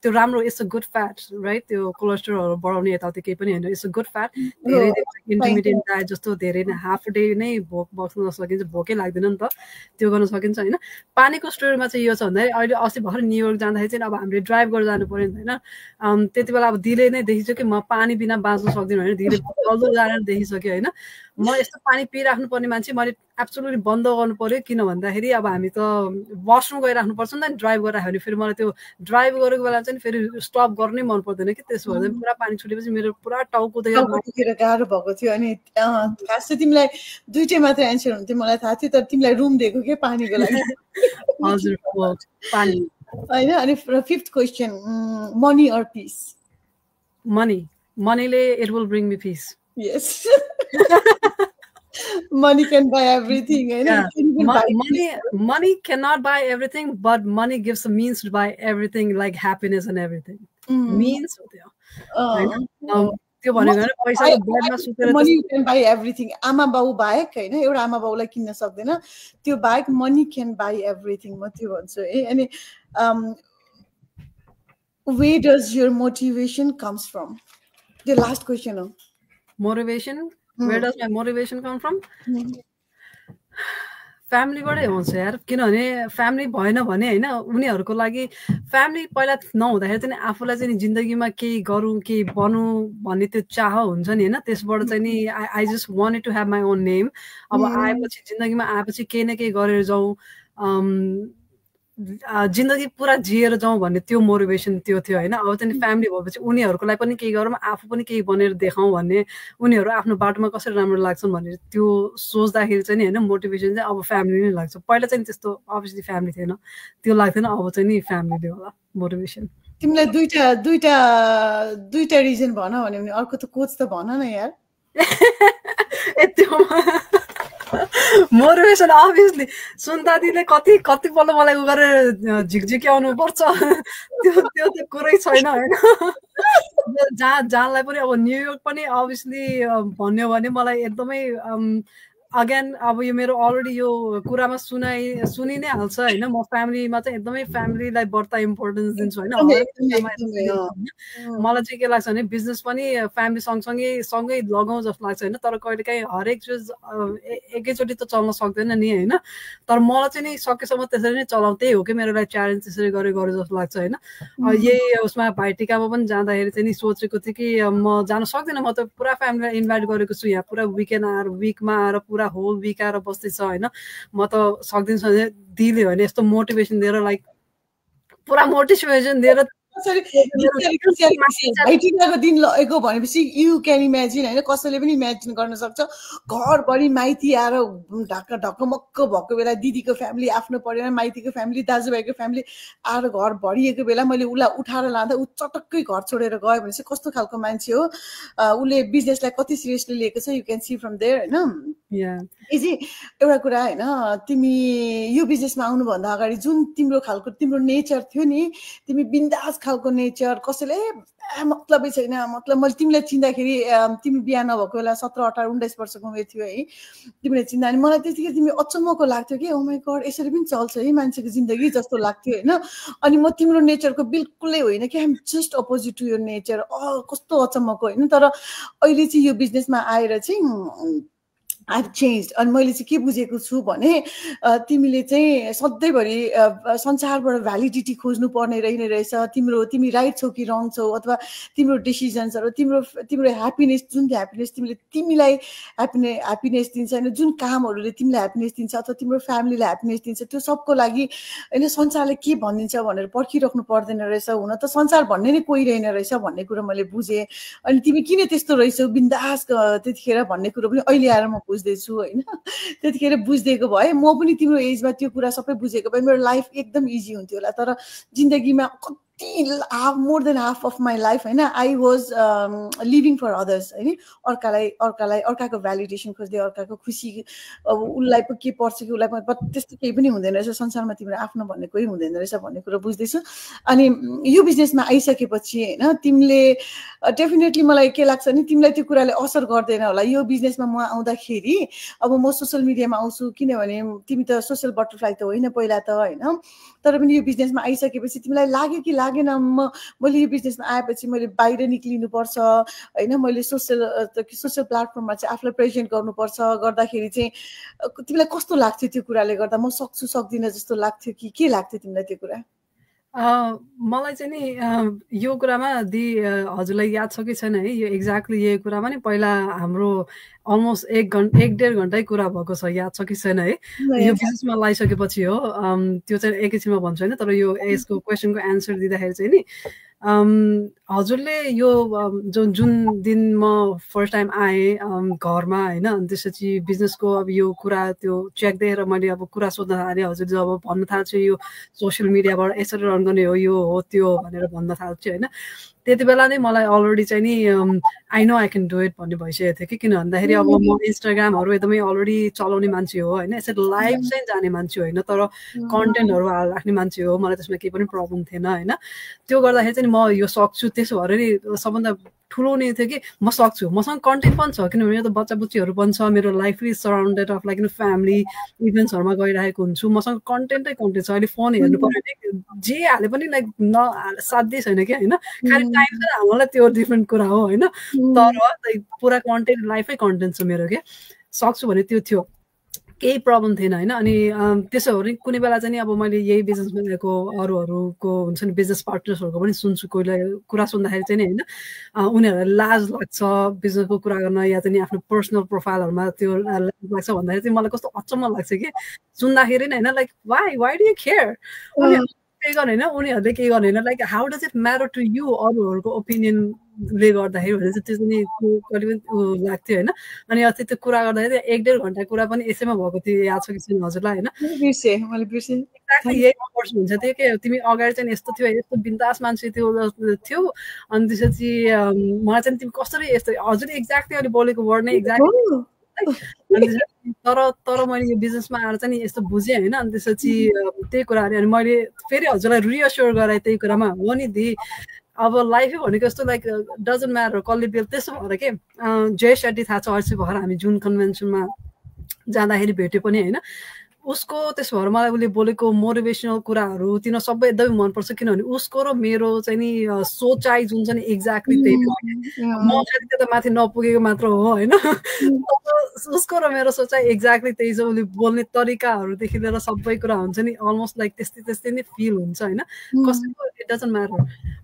त्यो राम्रो it's a good fat right त्यो कोलेस्ट्रोलहरु बढाउने यताउति केही पनि हैन इट्स अ गुड फ्याट धेरै इन्टरमिडिएट डायट जस्तो धेरै नै हाफ डे नै भोक बस्न सकिन्छ भोकै लाग्दैन नि त त्यो गर्न सकिन्छ हैन पानीको स्टोरीमा चाहिँ यो छ भन्दा अहिले अस्ति भर्खर न्यूयोर्क जाँदाखेरि चाहिँ अब हामीले ड्राइभ गरेर जानु पर्यो हैन त्यति बेला अब दिले नै देखिसक्यो कि म पानी बिना बाँच्न सक्दिन हैन दिले जल्दो जान देखिसक्यो हैन म यस्तो पानी पिइराख्नु पर्ने मान्छे मैले एब्सोल्युटली बन्द गर्नु पर्यो किन भन्दाखेरि अब हामी त वाशरुम गइराख्नु पर्छ नि त ड्राइभ गरिराख्यो भने फेरि मलाई त्यो ड्राइभ गरेको बेला चाहिँ फेरि स्टप गर्नै मन पर्दैन कि त्यसो भएर पुरा पानी छुटेपछि मेरो पुरा टाउको
देखेर गाह्रो भएको थियो अनि खास चाहिँ तिमीलाई दुईटै मात्र एन्सर हुन्थ्यो मलाई थाहा थियो तर तिमीलाई रुम दिएको के पानीको लागि
हजुर पानी
हैन अनि fifth question money or peace
मनीले it will bring me peace
yes money can buy everything
money cannot buy everything but money gives a means to buy everything like happiness and everything means त्यो भनेको हैन पैसा ब्यागमा सुतेर
money can buy everything आमा बाउ बाहेक हैन एउटा आमा बाउलाई किन्न सक्दैन त्यो बाहेक money can buy everything म त्यो भन्छु है अनि where does your motivation comes from the last question हो
motivation where does my motivation come from family बाटै हुन्छ यार किनभने फ्यामिली भएन भने हैन उनीहरुको लागि फ्यामिली पहिला नहुँदाखेरि चाहिँ आफुलाई चाहिँ जिन्दगीमा केही गरौँ केही बनौँ भन्ने त्यो चाह हुन्छ नि हैन त्यसबाट चाहिँ नि I just wanted to have my own name अब आएपछि जिन्दगीमा आएपछि केही न केही गरेर जाउँ जिन्दगी पुरा जिएर जाउँ भन्ने त्यो मोटिभेसन त्यो थियो हैन अब चाहिँ फ्यामिली भएपछि उनीहरुको लागि पनि केही गरौँ आफू पनि केही बनेर देखाउँ भन्ने उनीहरु आफ्नो बाटोमा कसरी राम्रो लाग्छन् भनेर त्यो सोच्दाखेरि चाहिँ हैन मोटिभेसन चाहिँ अब फ्यामिली नै लाग्छ पहिला चाहिँ त्यस्तो अभियसली फ्यामिली थिएन त्यो लाग्थेन अब चाहिँ नि फ्यामिलीले होला मोटिभेसन
तिमीलाई दुईटा रिजन भन भने अर्को त कोच त भन न यार
मोटिभेसन अभियसली सुन्दादीले कति पल्ट मलाई उ गरेर झिकझिक्याउनु पर्छ त्यो त कुरै छैन हैन जहाँलाई पनि अब न्यूयोर्क पनि अभियसली भन्यो भने मलाई एकदमै अगेन अब यो मेरो अलरेडी यो कुरामा सुनि नै हाल्छ होइन म फ्यामिलीमा चाहिँ एकदमै फ्यामिलीलाई बढ्ता इम्पोर्टेन्स दिन्छु होइन मलाई चाहिँ के लाग्छ भने बिजनेस पनि फ्यामिली सँगै लगाउँ जस्तो लाग्छ होइन तर कहिलेकाहीँ हरेक चिज एकैचोटि त चल्न सक्दैन नि होइन तर मलाई चाहिँ नि सकेसम्म त्यसरी नै चलाउँ त्यही हो कि मेरो लागि च्यालेन्ज त्यसरी गरे जस्तो लाग्छ होइन यही उसमा भाइटिकामा पनि जाँदाखेरि चाहिँ नि सोचेको थिएँ कि म जान सक्दिनँ म त पुरा फ्यामिलीलाई इन्भाइट गरेको छु यहाँ पुरा विकमा आएर पुरा होल विक आएर बस्दैछ होइन म त सक्दिनँ दिले होइन यस्तो मोटिभेसन दिएर लाइक पुरा मोटिभेसन दिएर
भाइटिकाको दिन लगेको भनेपछि यु क्यान इमेजिन होइन कसैले पनि इमेजिन गर्न सक्छ घरभरि माइती आएर ढक्कमक्क भएको बेला दिदीको फ्यामिली आफ्नो परिवार माइतीको फ्यामिली दाजुभाइको फ्यामिली आएर घर भरिएको बेला मैले उसलाई उठाएर लाँदा ऊ चटक्कै घर छोडेर गयो भने चाहिँ कस्तो खालको मान्छे हो उसले बिजनेसलाई कति सिरियसली लिएको छ you can see from there होइन एउटा कुरा होइन तिमी यो बिजनेसमा आउनुभन्दा अगाडि जुन तिम्रो नेचर थियो नि तिमी बिन्दास खालको नेचर कसैले मतलबै छैन मतलब मैले तिमीलाई चिन्दाखेरि तिमी बिहा नभएको बेला 17, 18, 19 वर्षको उमेर थियो है तिमीले चिन्दा अनि मलाई त्यतिकै तिमी अचम्मको लाग्थ्यो कि ओ माई गॉड यसरी पनि चल्छ है मान्छेको जिन्दगी जस्तो लाग्थ्यो होइन अनि म तिम्रो नेचरको बिल्कुलै होइन कि I'm just opposite to your nature कस्तो अचम्मको होइन तर अहिले चाहिँ यो बिजनेसमा आएर चाहिँ आई हेभ चेन्ज अनि मैले चाहिँ के बुझेको छु भने तिमीले चाहिँ सधैँभरि संसारबाट भ्यालिडिटी खोज्नु पर्ने रहेछ तिमी राइट छौ कि रङ छौ अथवा तिम्रो डिसिजन्सहरू तिम्रो ह्याप्पिनेस जुन ह्याप्पिनेस तिमीलाई ह्याप्पिनेस दिन्छ होइन जुन कामहरूले तिमीलाई ह्याप्पिनेस दिन्छ अथवा तिम्रो फ्यामिलीलाई ह्याप्पिनेस दिन्छ त्यो सबको लागि होइन संसारले के भनिदिन्छ भनेर पर्खिराख्नु पर्दैन रहेछ हुन त संसार भन्ने नै कोही रहेन रहेछ भन्ने कुरो मैले बुझेँ अनि तिमी किन त्यस्तो रहेछौ बिन्दास त्यतिखेर भन्ने कुरो पनि अहिले आएर म बुझ्दैछु होइन त्यतिखेर बुझ्दिएको भए म पनि तिम्रो एजमा त्यो कुरा सबै बुझेको भए मेरो लाइफ एकदम इजी हुन्थ्यो होला तर जिन्दगीमा more than half of my life होइन I was living for others होइन अर्काको भ्यालिडेसन खोज्दै अर्काको खुसी अब उसलाई पो के पर्छ कि उसलाई त्यस्तो केही पनि हुँदैन रहेछ संसारमा तिम्रो आफ्नो भन्ने कोही हुँदैन रहेछ भन्ने कुरा बुझ्दैछु अनि यो बिजनेसमा आइसकेपछि होइन तिमीले डेफिनेटली मलाई के लाग्छ नि तिमीलाई त्यो कुराले असर गर्दैन होला यो बिजनेसमा म आउँदाखेरि अब म सोसियल मिडियामा आउँछु किनभने तिमी त सोसियल बटरफ्लाई त होइन पहिला त होइन तर पनि यो बिजनेसमा आइसकेपछि तिमीलाई लाग्यो कि लागेन मैले यो बिजनेसमा आएपछि मैले बाहिर निक्लिनुपर्छ होइन मैले सोसियल प्लेटफर्ममा चाहिँ आफूलाई प्रेजेन्ट गर्नुपर्छ गर्दाखेरि चाहिँ तिमीलाई कस्तो लाग्थ्यो त्यो कुराले गर्दा म सक्छु सक्दिनँ जस्तो लाग्थ्यो कि के लाग्थ्यो तिमीलाई त्यो कुरा
मलाई चाहिँ नि यो कुरामा हजुरलाई याद छ कि छैन है यो एक्ज्याक्टली यो कुरामा नि पहिला हाम्रो अलमोस्ट 1-1.5 घन्टै कुरा भएको छ याद छ कि छैन है यो बिजनेसमा लगाइसकेपछि हो त्यो चाहिँ एकैछिनमा भन्छु होइन तर यो यसको क्वेसनको एन्सर दिँदाखेरि चाहिँ नि हजुरले यो जुन दिन म फर्स्ट टाइम आएँ घरमा होइन अनि त्यसपछि बिजनेसको अब यो कुरा त्यो चेक दिएर मैले अब कुरा सोध्न थालेँ हजुर जब भन्न थाल्छु यो सोसियल मिडियाबाट यसरी रन गर्ने हो यो हो त्यो भनेर भन्न थाल्छु होइन त्यति बेला नै मलाई अलरेडी चाहिँ नि I know I can do it भन्ने भइसकेको थियो कि किन भन्दाखेरि अब म इन्स्टाग्रामहरू एकदमै अलरेडी चलाउने मान्छे हो होइन यसरी लाइभ चाहिँ जाने मान्छे होइन तर कन्टेन्टहरू राख्ने मान्छे हो मलाई त्यसमा केही पनि प्रब्लम थिएन होइन त्यो गर्दाखेरि चाहिँ म यो सक्छु त्यसो भएर नि सबभन्दा ठुलो नै थियो कि म सक्छु मसँग कन्टेन्ट पनि छ किनभने मेरो त बच्चा बुच्चीहरू पनि छ मेरो life is surrounded of like family इभेन्ट्सहरूमा गइरहेको हुन्छु मसँग कन्टेन्ट छ अहिले फोन हेर्नु पर्यो जे हाले पनि लाइक साध्यै छैन कि होइन खालि टाइम चाहिँ हामीलाई त्यो डिफ्रेन्ट कुरा हो होइन तर पुरा कन्टेन्ट लाइफै कन्टेन्ट छ मेरो के सक्छु भने त्यो थियो केही प्रब्लम थिएन होइन अनि त्यसो हो कुनै बेला चाहिँ अब मैले यही बिजनेसमा गएको अरूहरूको हुन्छ नि बिजनेस पार्टनर्सहरूको पनि सुन्छु कोहीलाई कुरा सुन्दाखेरि चाहिँ नि होइन उनीहरूलाई लाज लाग्छ बिजनेसको कुरा गर्न या चाहिँ आफ्नो पर्सनल प्रोफाइलहरूमा त्यो लाज लाग्छ भन्दाखेरि चाहिँ मलाई कस्तो अचम्म लाग्छ कि सुन्दाखेरि नै होइन like why do you care केही गर्ने होइन उनीहरूले केही गर्ने होइन like how does it matter to you अरूहरूको ओपिनियनले गर्दाखेरि भने चाहिँ त्यो चाहिँ कहिले पनि लाग्थ्यो होइन अनि अस्ति त्यो कुरा गर्दाखेरि 1-1.5 घन्टा कुरा पनि यसैमा भएको थियो याद छ कि छैन हजुरलाई होइन यही पर्छ हुन्छ त्यो के तिमी अगाडि चाहिँ यस्तो थियो यस्तो बिन्दास मान्छे थियो अनि त्यसपछि मलाई चाहिँ तिमी कसरी यस्तो हजुरले एक्ज्याक्टली अहिले बोलेको वर्ड नै एक्ज्याक्टली तर मैले यो बिजनेसमा आएर चाहिँ यस्तो बुझेँ होइन अनि त्यसपछि त्यही कुराहरू अनि मैले फेरि हजुरलाई रिएस्योर गराएँ त्यही कुरामा हो नि दि अब लाइफै भनेको जस्तो लाइक डजन्ट म्याटर कसले बेल त्यसो भएर के जय शेट्टी थाहा छ अस्ति भएर हामी जुन कन्भेन्सनमा जाँदाखेरि भेट्यो पनि होइन उसको त्यसो भएर मलाई उसले बोलेको मोटिभेसनल कुराहरू तिनीहरू सबै एकदमै मनपर्छ किनभने उसको र मेरो चाहिँ नि सोचाइ जुन छ नि एक्ज्याक्टली त्यही म त्यता माथि नपुगेको मात्र हो होइन उसको र मेरो सोचाइ एक्ज्याक्टली त्यही छ उसले बोल्ने तरिकाहरूदेखि लिएर सबै कुरा हुन्छ नि अलमोस्ट लाइक त्यस्तै त्यस्तै नै फिल हुन्छ होइन कसैको इट डजन्ट म्याटर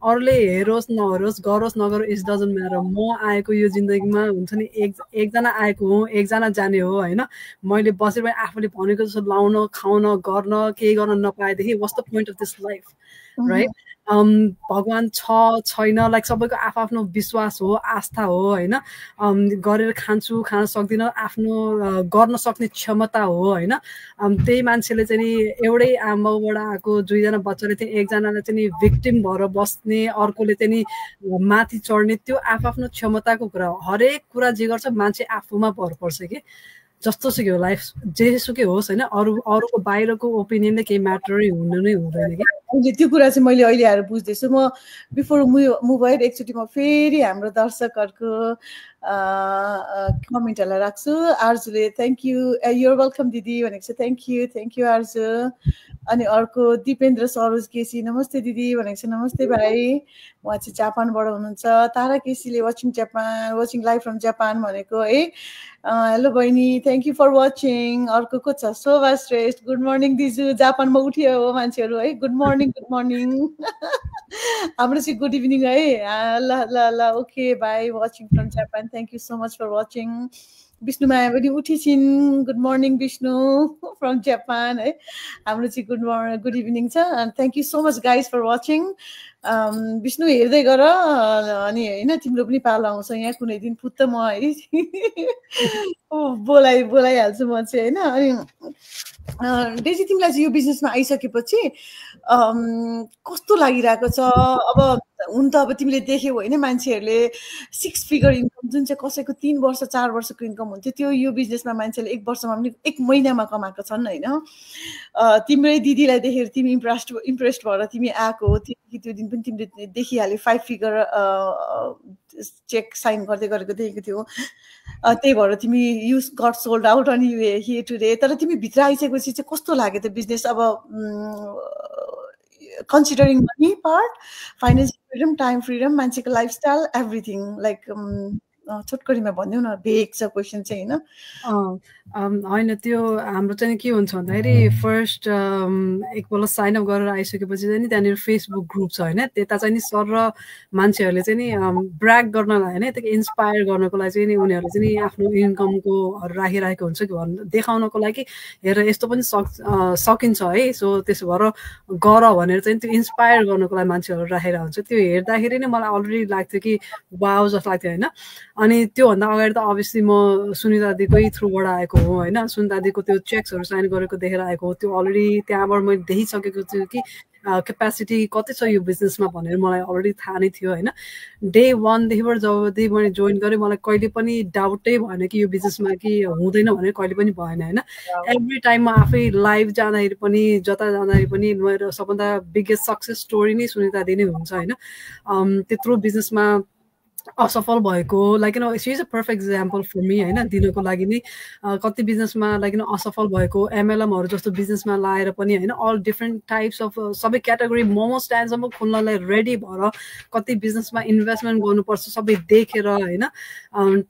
अरूले हेरोस् नहेरोस् गरोस् नगरोस् इट डजन्ट म्याटर म आएको यो जिन्दगीमा हुन्छ नि एकजना आएको हो एकजना जाने हो होइन मैले बसेर पनि आफूले भनेको जस्तो लाउन खाउन गर्न केही गर्न नपाएदेखि what's the point of this life right भगवान छैन लाइक सबैको आफ्नो विश्वास हो आस्था हो होइन गरेर खान्छु खान सक्दिनँ आफ्नो गर्न सक्ने क्षमता हो होइन त्यही मान्छेले चाहिँ नि एउटै आमाबाट आएको दुईजना बच्चाले चाहिँ एकजनालाई चाहिँ नि भिक्टिम भएर बस्ने अर्कोले चाहिँ नि माथि चढ्ने त्यो आफ्नो क्षमताको कुरा हो हरेक कुरा जे गर्छ मान्छे आफूमा भर पर्छ कि जस्तो सुकै लाइफ जेसुकै होस् होइन अरूको बाहिरको ओपिनियनले केही म्याटरै हुनु नै हुँदैन कि
अहिले त्यो कुरा चाहिँ मैले अहिले आएर बुझ्दैछु म बिफोर मुभ भएर एकचोटि म फेरि हाम्रो दर्शकहरूको कमेन्टहरूलाई राख्छु आर्जुले थ्याङ्क यू युर वेलकम दिदी भनेको छ थ्याङ्क यू आर्जु अनि अर्को दिपेन्द्र सरोज केसी नमस्ते दिदी भनेको छ नमस्ते भाइ उहाँ चाहिँ जापानबाट हुनुहुन्छ तारा केसीले वाचिङ लाइभ फ्रम जापान भनेको है हेलो बहिनी थ्याङ्क यू फर वाचिङ अर्को को छ शोभा श्रेष्ठ गुड मर्निङ दिजु जापानमा उठ्यो हो मान्छेहरू है गुड मर्निङ हाम्रो चाहिँ गुड इभिनिङ है ल ल ल okay bye watching from Japan thank you so much for watching Vishnu Maya पनि उठिछिन् good morning Vishnu from Japan है हाम्रो चाहिँ गुड इभिनिङ छ thank you so much guys for watching Vishnu हेर्दै गर अनि होइन तिम्रो पनि पालो आउँछ यहाँ कुनै दिन पुत्त म है बोलाइहाल्छु म चाहिँ होइन अनि डेजी तिमीलाई चाहिँ यो बिजनेसमा आइसकेपछि कस्तो लागिरहेको छ अब हुन त अब तिमीले देख्यौ होइन मान्छेहरूले 6 फिगर इन्कम जुन चाहिँ कसैको 3 वर्ष 4 वर्षको इन्कम हुन्थ्यो त्यो यो बिजनेसमा मान्छेले 1 वर्षमा पनि 1 महिनामा कमाएको छन् होइन तिम्रै दिदीलाई देखेर तिमी इम्प्रेस्ड भएर तिमी आएको हो त्यो दिन पनि तिमीले देखिहाल्यो 5 फिगर चेक साइन गर्दै गरेको देखेको थियो त्यही भएर तिमी युज गट सोल्ड आउट अनि हियर टुडे तर तिमी भित्र आइसकेपछि चाहिँ कस्तो लाग्यो त बिजनेस अब considering money part, financial freedom, time freedom, मान्छेको लाइफस्टाइल एभ्रिथिङ लाइक छोटकरीमा भनिदिउँ न भेग छ क्वेसन चाहिँ
होइन त्यो हाम्रो चाहिँ के हुन्छ भन्दाखेरि फर्स्ट एकपल्ट साइन अप गरेर आइसकेपछि चाहिँ नि त्यहाँनिर फेसबुक ग्रुप छ होइन त्यता चाहिँ नि सर र मान्छेहरूले चाहिँ नि ब्र्याग गर्नलाई होइन त्यतिकै इन्सपायर गर्नको लागि चाहिँ नि उनीहरूले चाहिँ नि आफ्नो इन्कमको राखिरहेको हुन्छ कि देखाउनको लागि हेर यस्तो पनि सकिन्छ है सो त्यसो भएर गर भनेर चाहिँ त्यो इन्सपायर गर्नको लागि मान्छेहरू राखेर हुन्छ त्यो हेर्दाखेरि नै मलाई अलरेडी लाग्थ्यो कि वाउ जस्तो लाग्थ्यो होइन अनि त्योभन्दा अगाडि त अभियसली म सुनिता दिदीकै थ्रुबाट आएको हो होइन सुनिता दिदीको त्यो चेक्सहरू साइन गरेको देखेर आएको हो त्यो अलरेडी त्यहाँबाट मैले देखिसकेको छु कि क्यापेसिटी कति छ यो बिजनेसमा भनेर मलाई अलरेडी थाहा नै थियो होइन डे 1 देखिबाट जबदेखि मैले जोइन गरेँ मलाई कहिले पनि डाउटै भएन कि यो बिजनेसमा कि हुँदैन भनेर कहिले पनि भएन होइन एभ्री टाइम म आफै लाइभ जाँदाखेरि पनि जता जाँदाखेरि पनि मेरो सबभन्दा बिगेस्ट सक्सेस स्टोरी नै सुनिता दिदी नै हुन्छ होइन त्यत्रो बिजनेसमा असफल भएको like she is a perfect example for me होइन दिनको लागि नै कति बिजनेसमा लाइक असफल भएको एमएलएमहरू जस्तो बिजनेसमा लाएर पनि होइन अल डिफ्रेन्ट टाइप्स अफ सबै क्याटेगोरी मोमो स्ट्यान्डसम्म खोल्नलाई रेडी भएर कति बिजनेसमा इन्भेस्टमेन्ट गर्नुपर्छ सबै देखेर होइन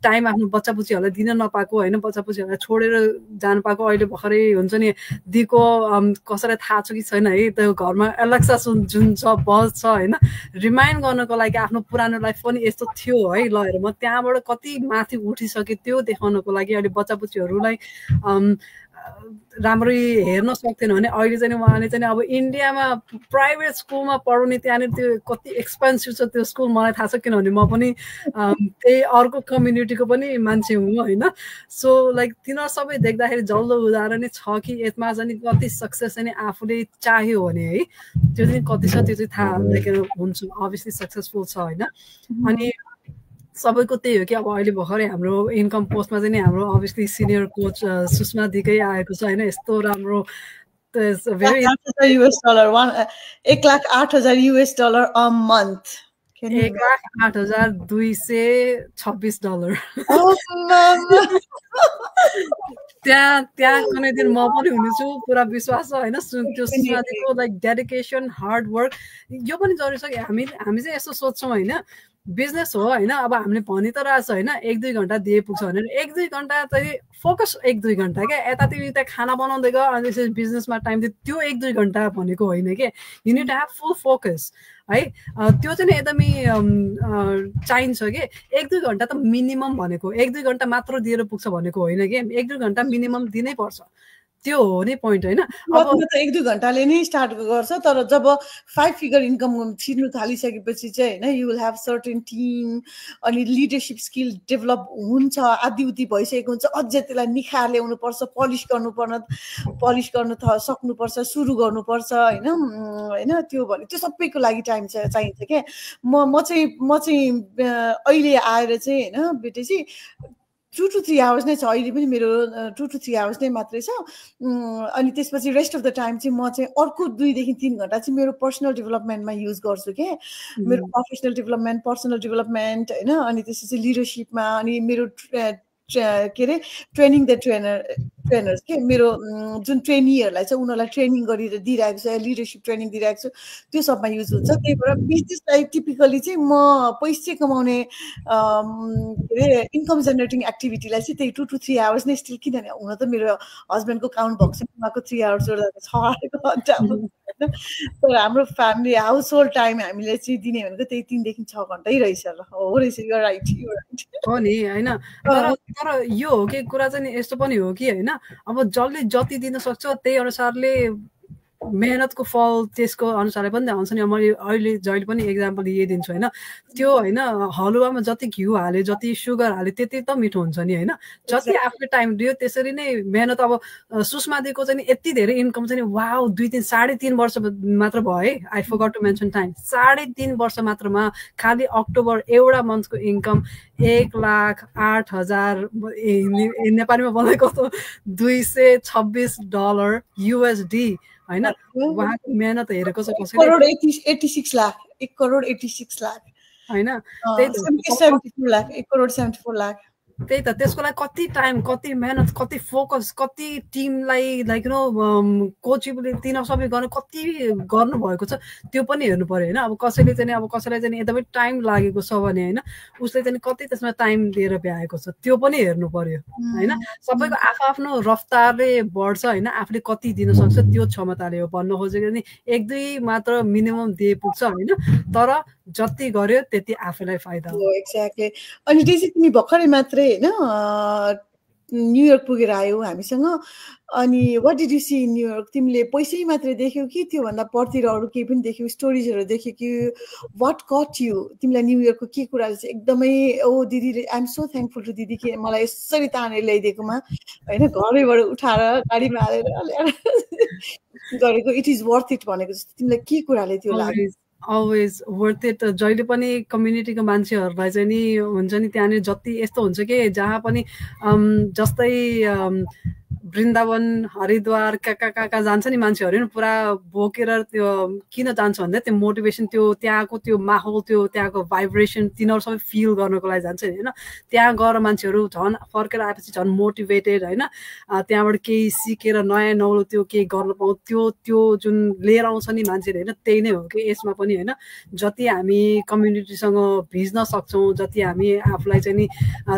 टाइम आफ्नो बच्चाबुच्चीहरूलाई दिन नपाएको होइन बच्चाबुच्चीहरूलाई छोडेर जानु पाएको अहिले भर्खरै हुन्छ नि दिको कसैलाई थाहा छ कि छैन है त्यो घरमा एलेक्सा जुन छ बज छ होइन रिमाइन्ड गर्नको लागि आफ्नो पुरानो लाइफ पनि यस्तो थियो है ल हेर म त्यहाँबाट कति माथि उठिसके त्यो देखाउनको लागि अहिले बच्चाबुच्चीहरूलाई राम्ररी हेर्न सक्थेन भने अहिले चाहिँ उहाँले चाहिँ अब इन्डियामा प्राइभेट स्कुलमा पढाउने त्यहाँनिर त्यो कति एक्सपेन्सिभ छ त्यो स्कुल मलाई थाहा छ किनभने म पनि त्यही अर्को कम्युनिटीको पनि मान्छे हुँ होइन सो लाइक तिनीहरू सबै देख्दाखेरि जल्दो उदाहरण नै छ कि यसमा चाहिँ कति सक्सेस चाहिँ आफूले चाह्यो भने है त्यो चाहिँ कति छ त्यो चाहिँ थाहा लाइक हुन्छ अभियसली सक्सेसफुल छ होइन अनि सबैको त्यही हो कि अब अहिले भर्खरै हाम्रो इन्कम पोस्टमा चाहिँ नि हाम्रो अभियसली सिनियर कोच सुषमा दिकै आएको छ होइन यस्तो राम्रो
$1,08,000 a month.
$1,08,226. त्यहाँ कुनै दिन म पनि हुनेछु पुरा विश्वास छ होइन त्यो सुस्मादीको लाइक डेडिकेसन हार्ड वर्क यो पनि जरुरी छ कि हामी चाहिँ यस्तो सोच्छौँ होइन बिजनेस हो होइन अब हामीले भनि त रहेछ होइन 1-2 घन्टा दिए पुग्छ भनेर 1-2 घन्टा चाहिँ फोकस 1-2 घन्टा क्या यता तिमी त्यहाँ खाना बनाउँदै गयो अनि त्यसपछि बिजनेसमा टाइम दियो त्यो 1-2 घन्टा भनेको होइन कि you need to have full focus है त्यो चाहिँ एकदमै चाहिन्छ कि 1-2 घन्टा त मिनिमम भनेको 1-2 घन्टा मात्र दिएर पुग्छ भनेको होइन कि 1-2 घन्टा मिनिमम दिनै पर्छ त्यो हो नि पोइन्ट होइन
अब त 1-2 घन्टाले नै स्टार्ट गर्छ तर जब 5 फिगर इन्कम छिर्नु थालिसकेपछि चाहिँ होइन you will have certain team अनि लिडरसिप स्किल डेभलप हुन्छ आदि उदि भइसकेको हुन्छ अझै त्यसलाई निखार ल्याउनुपर्छ पलिस गर्नु सक्नुपर्छ सुरु गर्नुपर्छ होइन त्यो भने त्यो सबैको लागि टाइम चाहिन्छ क्या म चाहिँ अहिले आएर चाहिँ होइन बेटेजी 2 to 3 hours नै छ अहिले पनि मेरो 2 to 3 hours नै मात्रै छ अनि त्यसपछि रेस्ट अफ द टाइम चाहिँ म चाहिँ अर्को 2 देखि 3 घन्टा चाहिँ मेरो पर्सनल डेभलपमेन्टमा युज गर्छु के मेरो प्रोफेसनल डेभलपमेन्ट पर्सनल डेभलपमेन्ट होइन अनि त्यसपछि लिडरसिपमा अनि मेरो के अरे ट्रेनिङ द ट्रेनर्स के मेरो जुन ट्रेनीहरूलाई चाहिँ उनीहरूलाई ट्रेनिङ गरेर दिइरहेको छ लिडरसिप ट्रेनिङ दिइरहेको छु त्यो सबमा युज हुन्छ त्यही भएर बिजनेसलाई टिपिकली चाहिँ म पैसा कमाउने के अरे इन्कम जेनेरेटिङ एक्टिभिटीलाई चाहिँ त्यही 2 to 3 hours नै स्टिल किनभने हुन त मेरो हस्बेन्डको काउन्ट भएको छ उहाँको 3 hours जोड्दा 6 घन्टा तर हाम्रो फ्यामिली हाउस होल्ड टाइम हामीले चाहिँ दिने भनेको त्यही 3 देखि 6 घन्टै रहेछ ल हो रहेछ यो राइट
हो नि होइन तर यो हो कि कुरा चाहिँ यस्तो पनि हो कि होइन अब जसले जति दिन सक्छ त्यही अनुसारले मेहनतको फल त्यसको अनुसारले पनि आउँछ नि मैले अहिले जहिले पनि एक्जाम्पल दिइदिन्छु होइन त्यो होइन हलुवामा जति घिउ हाले जति सुगर हाले त्यति त मिठो हुन्छ नि होइन जति आफूले टाइम दियो त्यसरी नै मेहनत अब सुषमादीको चाहिँ यति धेरै इन्कम चाहिँ वाउ 3.5 वर्ष मात्र भयो है I forgot to mention time 3.5 वर्ष मात्रमा खालि अक्टोबर एउटा मन्थको इन्कम 1,08,000 नेपालीमा बनाएको त $226 USD होइन उहाँको मेहनत हेरेको छ कसैले
1,86 लाख 1,86 लाख
होइन
74 लाख 1,74 लाख
त्यही त त्यसको लागि कति टाइम कति मेहनत कति फोकस कति टिमलाई लाइक नो कोचिङले तिनीहरू सबै गर्नु कति गर्नुभएको छ त्यो पनि हेर्नु पर्यो होइन अब कसैलाई चाहिँ एकदमै टाइम लागेको छ भने होइन उसले चाहिँ कति त्यसमा टाइम दिएर भ्याएको छ त्यो पनि हेर्नु पर्यो होइन सबैको आफ्नो रफ्तारले बढ्छ होइन आफूले कति दिन सक्छ त्यो क्षमताले हो भन्नु खोजेको नि 1-2 मात्र मिनिमम दिए पुग्छ होइन तर जति गर्यो त्यति आफूलाई फाइदा हो
एक्ज्याक्टली अनि त्यसै तिमी भर्खरै मात्रै होइन न्युयोर्क पुगेर आयौ हामीसँग अनि what did you see in New York तिमीले पैसै मात्रै देख्यौ कि त्योभन्दा परतिर अरू केही पनि देख्यौ स्टोरिजहरू देख्यौ कि व्हाट कट यु तिमीलाई न्युयोर्कको के कुराले चाहिँ एकदमै ओ दिदीले I am so thankful to दिदी कि मलाई यसरी तानेर ल्याइदिएकोमा होइन घरैबाट उठाएर गाडीमा हालेर गरेको इट इज वर्थ इट भनेको जस्तो तिमीलाई के कुराले त्यो लाग्यो
अलवेज वर्थ इट जहिले पनि कम्युनिटीको मान्छेहरूलाई चाहिँ नि हुन्छ नि त्यहाँनिर जति यस्तो हुन्छ कि जहाँ पनि जस्तै वृन्दावन हरिद्वार कहाँ जान्छ नि मान्छेहरू नि पुरा बोकेर त्यो किन जान्छ भन्दा त्यो मोटिभेसन त्यो त्यहाँको त्यो माहौल त्यो त्यहाँको भाइब्रेसन तिनीहरू सबै फिल गर्नको लागि जान्छ होइन त्यहाँ गएर मान्छेहरू झन् फर्केर आएपछि झन् मोटिभेटेड होइन त्यहाँबाट केही सिकेर नयाँ नौलो त्यो केही गर्न पाउँ त्यो जुन लिएर आउँछ नि मान्छेले होइन त्यही नै हो कि यसमा पनि होइन जति हामी कम्युनिटीसँग भिज्न सक्छौँ जति हामी आफूलाई चाहिँ नि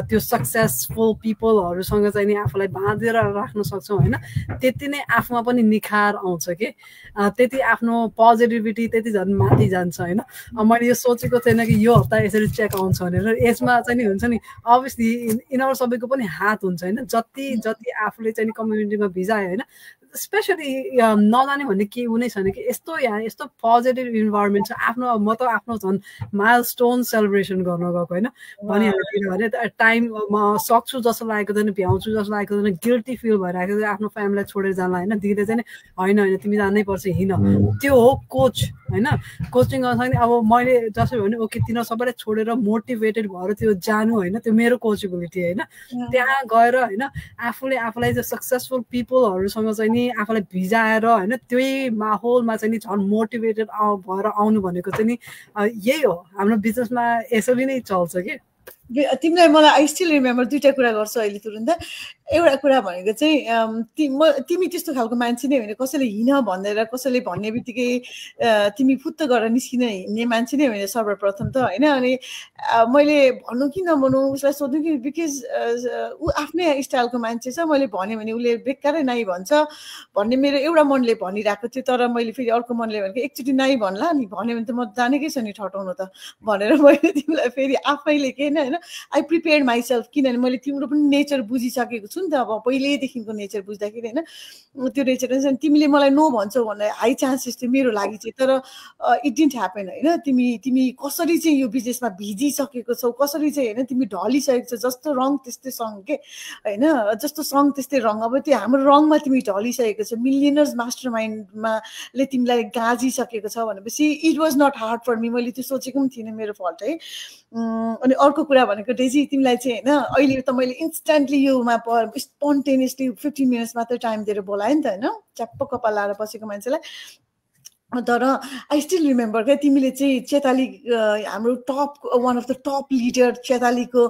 त्यो सक्सेसफुल पिपलहरूसँग चाहिँ नि आफूलाई बाँधेर राख्न सक्छौँ होइन त्यति नै आफूमा पनि निखार आउँछ कि त्यति आफ्नो पोजिटिभिटी त्यति झन् माथि जान्छ होइन मैले यो सोचेको थिएन कि यो हप्ता यसरी चेक आउँछ भनेर यसमा चाहिँ नि हुन्छ नि अभियसली यिनीहरू सबैको पनि हात हुन्छ होइन जति आफूले चाहिँ कम्युनिटीमा भिजायो होइन स्पेसली नजाने भन्ने के हुनै छैन कि यस्तो पोजिटिभ इन्भाइरोमेन्ट छ आफ्नो म त आफ्नो झन् माइल स्टोन सेलिब्रेसन गर्न गएको होइन भनिहाल्यो भने टाइम म सक्छु जस्तो लागेको छैन भ्याउँछु जस्तो लागेको छैन गिल्टी फिल भइरहेको छ आफ्नो फ्यामिलीलाई छोडेर जानलाई होइन दिदीले चाहिँ होइन तिमी जानै पर्छ हिँड त्यो हो कोच होइन कोचिङ गर्न सक्ने अब मैले जसरी भने ओके तिनीहरू सबैलाई छोडेर मोटिभेटेड भएर त्यो जानु होइन त्यो मेरो कोचेबिलिटी होइन त्यहाँ गएर होइन आफूलाई त्यो सक्सेसफुल पिपलहरूसँग चाहिँ नि आफूलाई भिजाएर होइन त्यही माहौलमा चाहिँ नि झन् मोटिभेटेड भएर आउनु भनेको चाहिँ नि यही हो हाम्रो बिजनेसमा यसरी नै चल्छ कि
तिमीलाई मलाई आई स्टिल रिमेम्बर दुईटा कुरा गर्छु अहिले तुरुन्त एउटा कुरा भनेको चाहिँ तिमी त्यस्तो खालको मान्छे नै होइन कसैले हिँड भनेर कसैले भन्ने बित्तिकै तिमी फुत्त गरेर निस्किन हिँड्ने मान्छे नै होइन सर्वप्रथम त होइन अनि मैले भन्नु कि नभनौँ उसलाई सोध्नु कि बिकज ऊ आफ्नै स्टाइलको मान्छे छ मैले भन्यो भने उसले बेकारै नाइ भन्छ भन्ने मेरो एउटा मनले भनिरहेको थियो तर मैले फेरि अर्को मनले भनेको एकचोटि नाइ भन्ला नि भन्यो भने त म जानेकै छ नि ठटाउनु त भनेर मैले तिमीलाई फेरि आफैले के होइन आई प्रिपेयर माइसेल्फ किनभने मैले तिम्रो पनि नेचर बुझिसकेको छु नि त अब पहिल्यैदेखिको नेचर बुझ्दाखेरि होइन त्यो नेचर तिमीले मलाई नो भन्छौ भन्ने हाई चान्सेस थियो मेरो लागि चाहिँ तर इट डिन्ट ह्यापन होइन तिमी कसरी चाहिँ यो बिजनेसमा भिजिसकेको छौ कसरी चाहिँ होइन तिमी ढलिसकेको छौ जस्तो रङ त्यस्तै सङ के होइन जस्तो सङ त्यस्तै रङ अब त्यो हाम्रो रङमा तिमी ढलिसकेको छ मिलियनर्स मास्टर माइन्डमा ले तिमीलाई गाजिसकेको छ भनेपछि it was not hard for me मैले त्यो सोचेको पनि थिइनँ मेरो फल्ट है अनि अर्को कुरा भनेको डेजी तिमीलाई चाहिँ होइन अहिले त मैले इन्स्ट्यान्टली योमा स्पोन्टेनियसली 15 मिनट्स मात्रै टाइम दिएर बोलाएँ नि त होइन च्याप्प कपाल लाएर बसेको मान्छेलाई तर आई स्टिल रिमेम्बर क्या तिमीले चाहिँ चेताली हाम्रो top one of the top leader चेतालीको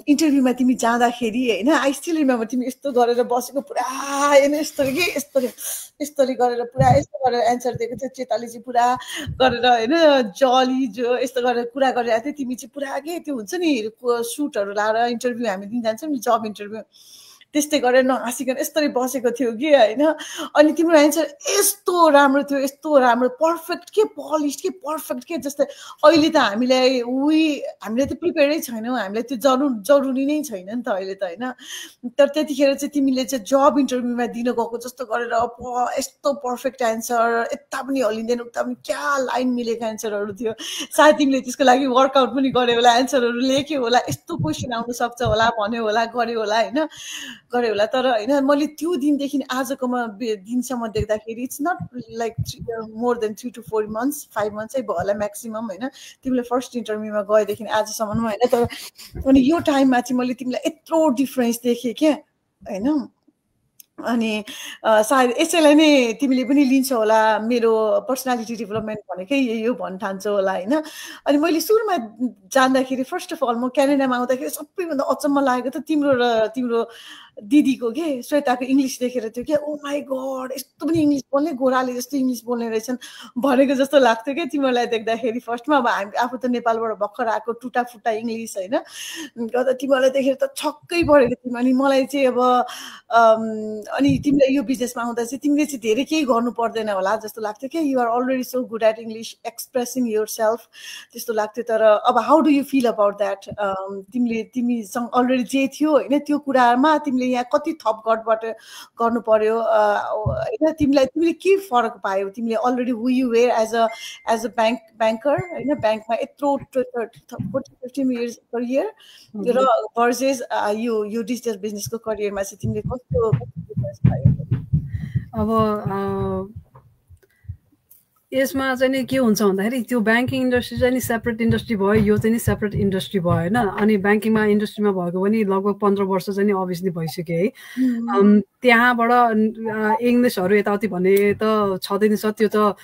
इन्टरभ्यूमा तिमी जाँदाखेरि होइन आई स्टिल रिमेम्बर तिमी यस्तो गरेर बसेको पुरा होइन यस्तरी गरेर पुरा यस्तो गरेर एन्सर दिएको थियो चेताली चाहिँ पुरा गरेर होइन जली जो यस्तो गरेर कुरा गरिरहेको थियो तिमी चाहिँ पुरा के त्यो हुन्छ नि सुटहरू लाएर इन्टरभ्यू हामी दिन जान्छौँ नि जब इन्टरभ्यू त्यस्तै गरेर नहाँसिकन यस्तरी बसेको थियो कि होइन अनि तिम्रो एन्सर यस्तो राम्रो थियो यस्तो राम्रो पर्फेक्ट के पलिस के पर्फेक्ट के जस्तै अहिले त हामीले त प्रिपेयरै छैनौँ हामीलाई त्यो जरुरी नै छैन नि त अहिले त होइन तर त्यतिखेर चाहिँ तिमीले चाहिँ जब इन्टरभ्यूमा दिन गएको जस्तो गरेर यस्तो पर्फेक्ट एन्सर यता पनि हलिँदैन उता पनि क्या लाइन मिलेको एन्सरहरू थियो सायद तिमीले त्यसको लागि वर्कआउट पनि गर्यो होला एन्सरहरू लेख्यो होला यस्तो क्वेसन आउनु सक्छ होला भन्यो होला गर्यो होला होइन गरे होला तर होइन मैले त्यो दिनदेखि आजकोमा दिनसम्म देख्दाखेरि it's not like more than 3 to 4 months 5 months चाहिँ भयो होला म्याक्सिमम होइन तिमीले फर्स्ट इन्टरभ्यूमा गएदेखि आजसम्ममा होइन तर अनि यो टाइममा चाहिँ मैले तिमीलाई यत्रो डिफरेन्स देखेँ क्या होइन अनि सायद यसैलाई नै तिमीले पनि लिन्छौ होला मेरो पर्सनालिटी डेभलपमेन्ट भनेकै यही हो भन्न ठान्छौ होला होइन अनि मैले सुरुमा जान्दाखेरि फर्स्ट अफ अल म क्यानाडामा आउँदाखेरि सबैभन्दा अचम्म लागेको त तिम्रो दिदीको के श्वेताको इङ्ग्लिस देखेर थियो क्या ओ माई गड यस्तो पनि इङ्ग्लिस बोल्ने गोराले जस्तो इङ्ग्लिस बोल्ने रहेछन् भनेको जस्तो लाग्थ्यो क्या तिमीलाई देख्दाखेरि फर्स्टमा अब हामी आफू त नेपालबाट भर्खर आएको टुटा फुटा इङ्ग्लिस होइन गर्दा तिमीलाई देखेर त छक्कै परेको तिमी अनि मलाई चाहिँ अब अनि तिमीलाई यो बिजनेसमा आउँदा चाहिँ तिमीले चाहिँ धेरै केही गर्नु पर्दैन होला जस्तो लाग्थ्यो क्या you are already so good at English expressing yourself त्यस्तो लाग्थ्यो तर अब how do you feel about that तिमीसँग अलरेडी जे थियो होइन त्यो कुरामा तिमीले यहाँ कति थप गडबाट गर्नु पर्यो होइन तिमीले के फरक पायौ तिमीले already who you were as a banker होइन ब्याङ्कमा यत्रो 40-50 years per year र भर्सेस यो डिजिटल बिजनेसको करियरमा चाहिँ तिमीले कस्तो डिफरेन्स पायौ
अब यसमा चाहिँ नि के हुन्छ भन्दाखेरि त्यो ब्याङ्किङ इन्डस्ट्री चाहिँ नि सेपरेट इन्डस्ट्री भयो यो चाहिँ नि सेपरेट इन्डस्ट्री भयो होइन अनि ब्याङ्किङमा इन्डस्ट्रीमा भएको पनि लगभग 15 वर्ष चाहिँ नि अभियसली भइसक्यो है त्यहाँबाट इङ्ग्लिसहरू यताउति भन्ने त छँदैन छ त्यो त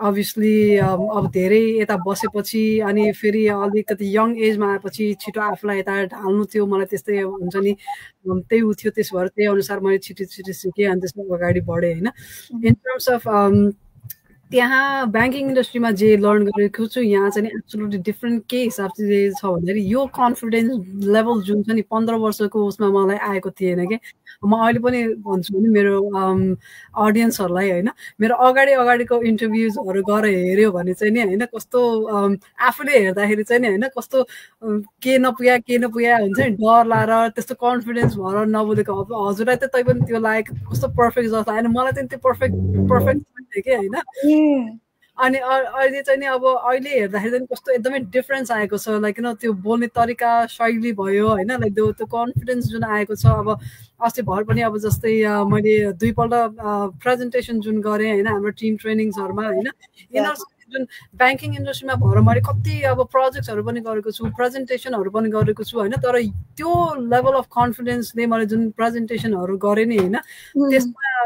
अभियसली अब धेरै यता बसेपछि अनि फेरि अलिकति यङ एजमा आएपछि छिटो आफूलाई यता ढाल्नु थियो मलाई त्यस्तै हुन्छ नि त्यही उ थियो त्यसो भएर त्यही अनुसार मैले छिटो सिकेँ अनि त्यसमा अगाडि बढेँ होइन इन टर्म्स अफ त्यहाँ ब्याङ्किङ इन्डस्ट्रीमा जे लर्न गरेको छु यहाँ चाहिँ एब्सोल्युटली डिफ्रेन्ट के हिसाब चाहिँ छ भन्दाखेरि यो कन्फिडेन्स लेभल जुन छ नि 15 वर्षको उसमा मलाई आएको थिएन कि म अहिले पनि भन्छु नि मेरो अडियन्सहरूलाई होइन मेरो अगाडिको इन्टरभ्युजहरू गरेर हेऱ्यो भने चाहिँ नि होइन कस्तो आफूले हेर्दाखेरि चाहिँ नि होइन कस्तो के नपुग्या हुन्छ नि डर लाएर त्यस्तो कन्फिडेन्स भएर नबोलेको हजुरलाई त तै पनि त्यो लागेको कस्तो पर्फेक्ट जस्तो होइन मलाई चाहिँ त्यो पर्फेक्ट थियो कि होइन अनि अहिले चाहिँ नि अब अहिले हेर्दाखेरि चाहिँ कस्तो एकदमै डिफरेन्स आएको छ लाइक त्यो बोल्ने तरिका शैली भयो होइन लाइक त्यो कन्फिडेन्स जुन आएको छ अब अस्ति भर पनि अब जस्तै मैले 2 पल्ट प्रेजेन्टेसन जुन गरेँ होइन हाम्रो टिम ट्रेनिङ्सहरूमा होइन यिनीहरू जुन ब्याङ्किङ इन्डस्ट्रीमा भएर मैले कति अब प्रोजेक्ट्सहरू पनि गरेको छु प्रेजेन्टेसनहरू पनि गरेको छु होइन तर त्यो लेभल अफ कन्फिडेन्सले मैले जुन प्रेजेन्टेसनहरू गरेँ नि होइन त्यसमा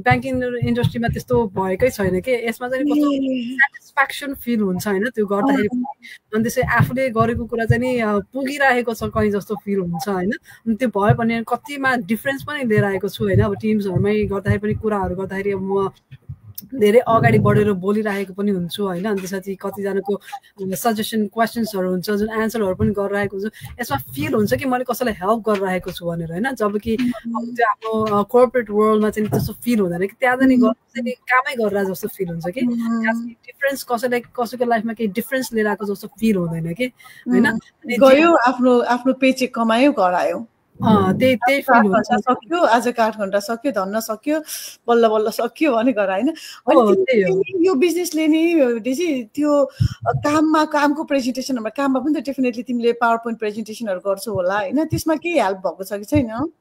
ब्याङ्किङ इन्डस्ट्रीमा त्यस्तो भएकै छैन कि यसमा चाहिँ कस्तो सेटिस्फ्याक्सन फिल हुन्छ होइन त्यो गर्दाखेरि अनि त्यसै आफूले गरेको कुरा चाहिँ नि पुगिरहेको छ कहीँ जस्तो फिल हुन्छ होइन अनि त्यो भयो भने कतिमा डिफ्रेन्स पनि लिएर आएको छु होइन अब टिम्सहरूमै गर्दाखेरि पनि कुराहरू गर्दाखेरि अब म धेरै अगाडि बढेर बोलिरहेको पनि हुन्छु होइन अनि त्यसपछि कतिजनाको सजेसन क्वेसन्सहरू हुन्छ जुन एन्सरहरू पनि गरिरहेको हुन्छु यसमा फिल हुन्छ कि मैले कसैलाई हेल्प गरिरहेको छु भनेर होइन जब कि त्यो आफ्नो कोर्पोरेट वर्ल्डमा चाहिँ त्यस्तो फिल हुँदैन कि त्यहाँ चाहिँ कामै गरेर जस्तो फिल हुन्छ कि डिफ्रेन्स कसैको लाइफमा केही डिफ्रेन्स लिएर आएको जस्तो फिल हुँदैन कि होइन
गयो आफ्नो पेचेक कमायो घर आयो
त्यही फिल हुन्छ
सक्यो आज 8 घण्टा सक्यो धन्न सक्यो बल्ल बल्ल सक्यो भने घर होइन यो बिजनेसले नि त्यो कामको प्रेजेन्टेसनहरूमा काममा पनि त डेफिनेटली तिमीले पावर पोइन्ट प्रेजेन्टेसनहरू गर्छौ होला होइन त्यसमा के हेल्प भएको छ कि छैन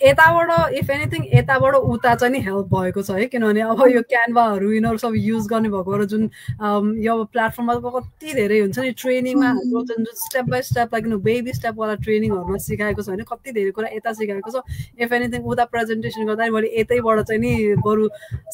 यताबाट इफ एनिथिङ यताबाट उता चाहिँ नि हेल्प भएको छ है किनभने अब यो क्यानभाहरू यिनीहरू सब युज गर्ने भएको र जुन यो प्लेटफर्ममा कति धेरै हुन्छ नि ट्रेनिङमा जुन step by step like baby स्टेपवाला ट्रेनिङहरूमा सिकाएको छ होइन कति धेरै कुरा यता सिकाएको छ इफ एनिथिङ उता प्रेजेन्टेसन गर्दाखेरि मैले यतैबाट चाहिँ नि बरु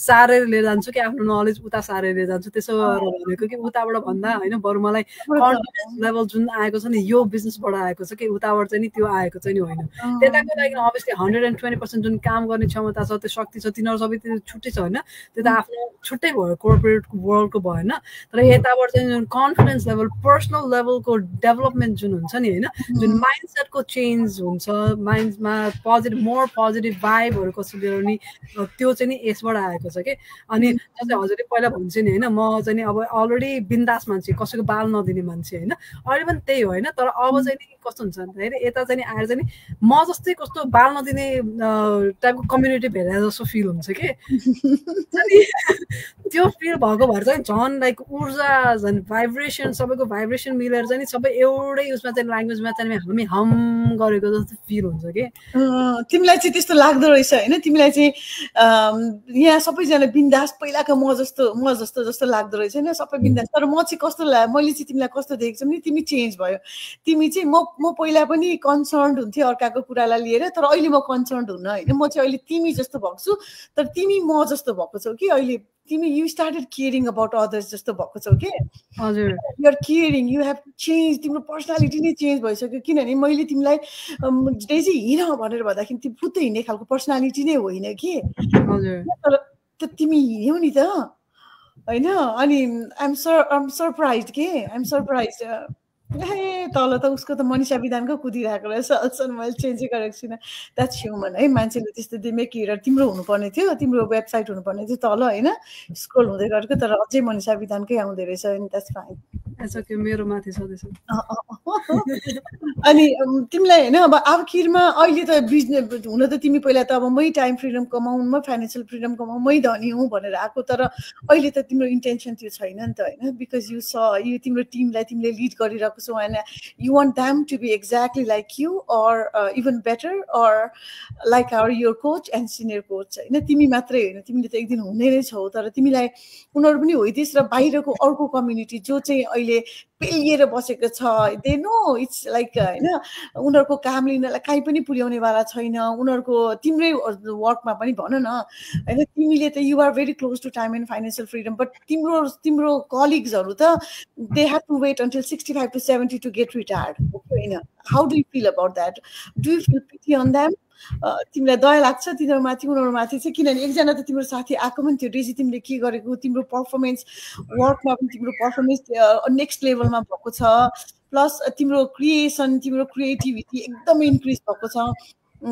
सारेर लिएर जान्छु कि आफ्नो नलेज उता सारेर लिएर जान्छु त्यसो भनेको कि उताबाट भन्दा होइन बरु मलाई कन्फिडेन्स लेभल जुन आएको छ नि यो बिजनेसबाट आएको छ कि उताबाट चाहिँ नि त्यो आएको चाहिँ नि होइन त्यताको लागि अभियसली 120% जुन काम गर्ने क्षमता छ त्यो शक्ति छ तिनीहरू सबै त्यो छुट्टै छ होइन त्यो त आफ्नो छुट्टै भयो कोर्पोरेट वर्ल्डको भएन तर यताबाट चाहिँ जुन कन्फिडेन्स लेभल पर्सनल लेभलको डेभलपमेन्ट जुन हुन्छ नि होइन जुन माइन्डसेटको चेन्ज हुन्छ माइन्डमा मोर पोजिटिभ भाइबहरू कसरी ल्याउने त्यो चाहिँ नि यसबाट आएको छ कि अनि जस्तै हजुरले पहिला भन्छ नि होइन म चाहिँ नि अब अलरेडी बिन्दास मान्छे कसैको बाल नदिने मान्छे होइन अहिले पनि त्यही हो होइन तर अब चाहिँ नि कस्तो हुन्छ भन्दाखेरि यता चाहिँ नि आएर चाहिँ नि म जस्तै कस्तो बाल नदिने टाइपको कम्युनिटी भेटेर जस्तो फिल हुन्छ कि त्यो फिल भएको भएर चाहिँ झन् लाइक ऊर्जा झन् भाइब्रेसन सबैको भाइब्रेसन मिलेर चाहिँ सबै एउटै उसमा चाहिँ ल्याङ्ग्वेजमा चाहिँ हामी हम गरेको जस्तो फिल हुन्छ कि
तिमीलाई चाहिँ त्यस्तो लाग्दो रहेछ होइन तिमीलाई चाहिँ यहाँ सबैजना बिन्दास पहिलाको म जस्तो लाग्दो रहेछ होइन सबै बिन्दास तर म चाहिँ कस्तो मैले चाहिँ तिमीलाई कस्तो देखेको छु भने तिमी चेन्ज भयो तिमी चाहिँ म पहिला पनि कन्सर्न हुन्थेँ अर्काको कुरालाई लिएर तर अहिले म कन्सर्न हुन्न होइन म चाहिँ अहिले तिमी जस्तो भएको छु तर तिमी म जस्तो भएको छौ कि अहिले तिमी you started caring about others जस्तो भएको छौ कि
हजुर
you are caring you have change तिम्रो पर्सनालिटी नै चेन्ज भइसक्यो किनभने मैले तिमीलाई डेजी हिँड भनेर भन्दाखेरि तिमी फुत्तै हिँड्ने खालको पर्सनालिटी नै होइन कि तर तिमी हिँड्यौ नि त होइन अनि आइएम सरप्राइज के आइएम सरप्राइज ए तल त उसको त मनिषा विधानको कुदिरहेको रहेछ अल्सन मैले चेन्जै गरेको छुइनँ द्याट्स ह्युमन है मान्छेले त्यस्तो दिमेक हिँडेर तिम्रो हुनुपर्ने थियो तिम्रो वेबसाइट हुनुपर्ने थियो तल होइन स्क्रोल हुँदै गरेको तर अझै मनिषा विधानकै आउँदो रहेछ अनि द्याट्स फाइन
मेरो माथि छँदैछ
अनि तिमीलाई होइन अब आखिरमा अहिले त बिजनेस हुन त तिमी पहिला त अब मै टाइम फ्रिडम कमाउँ मै फाइनेन्सियल फ्रिडम कमाउँ मै धनी हुँ भनेर आएको तर अहिले त तिम्रो इन्टेन्सन त्यो छैन नि त होइन बिकज यो तिम्रो टिमलाई तिमीले लिड गरिरहेको छौ and you want them to be exactly like you or even better or like your coach and senior coach हैन तिमी मात्रै हैन तिमीले त एक दिन हुने नै छौ तर तिमीलाई उनीहरु पनि होइदिस र बाहिरको अर्को कम्युनिटी जो चाहिँ अहिले पेलिएर बसेको छ दे नो इट्स लाइक हैन उनीहरुको कामले उनीहरुलाई काई पनि पुर्याउने वाला छैन उनीहरुको तिम्रै वर्कमा पनि भन न हैन तिमीले त you are very close to time and financial freedom but तिम्रो कलिग्सहरु त they have to wait until 65 to 70 to get retired हैन how do you feel about that do you feel pity on them तिमीलाई दया लाग्छ तिनीहरु माथि उनीहरु माथि चाहिँ किनभने एकजना त तिम्रो साथी आएको पनि थियो डेजी तिमीले के गरेको तिम्रो पर्फर्मेन्स वर्कमा पनि तिम्रो पर्फर्मेन्स नेक्स्ट लेभलमा भएको छ प्लस तिम्रो क्रिएसन तिम्रो क्रिएटिभिटी एकदम इन्क्रिज भएको छ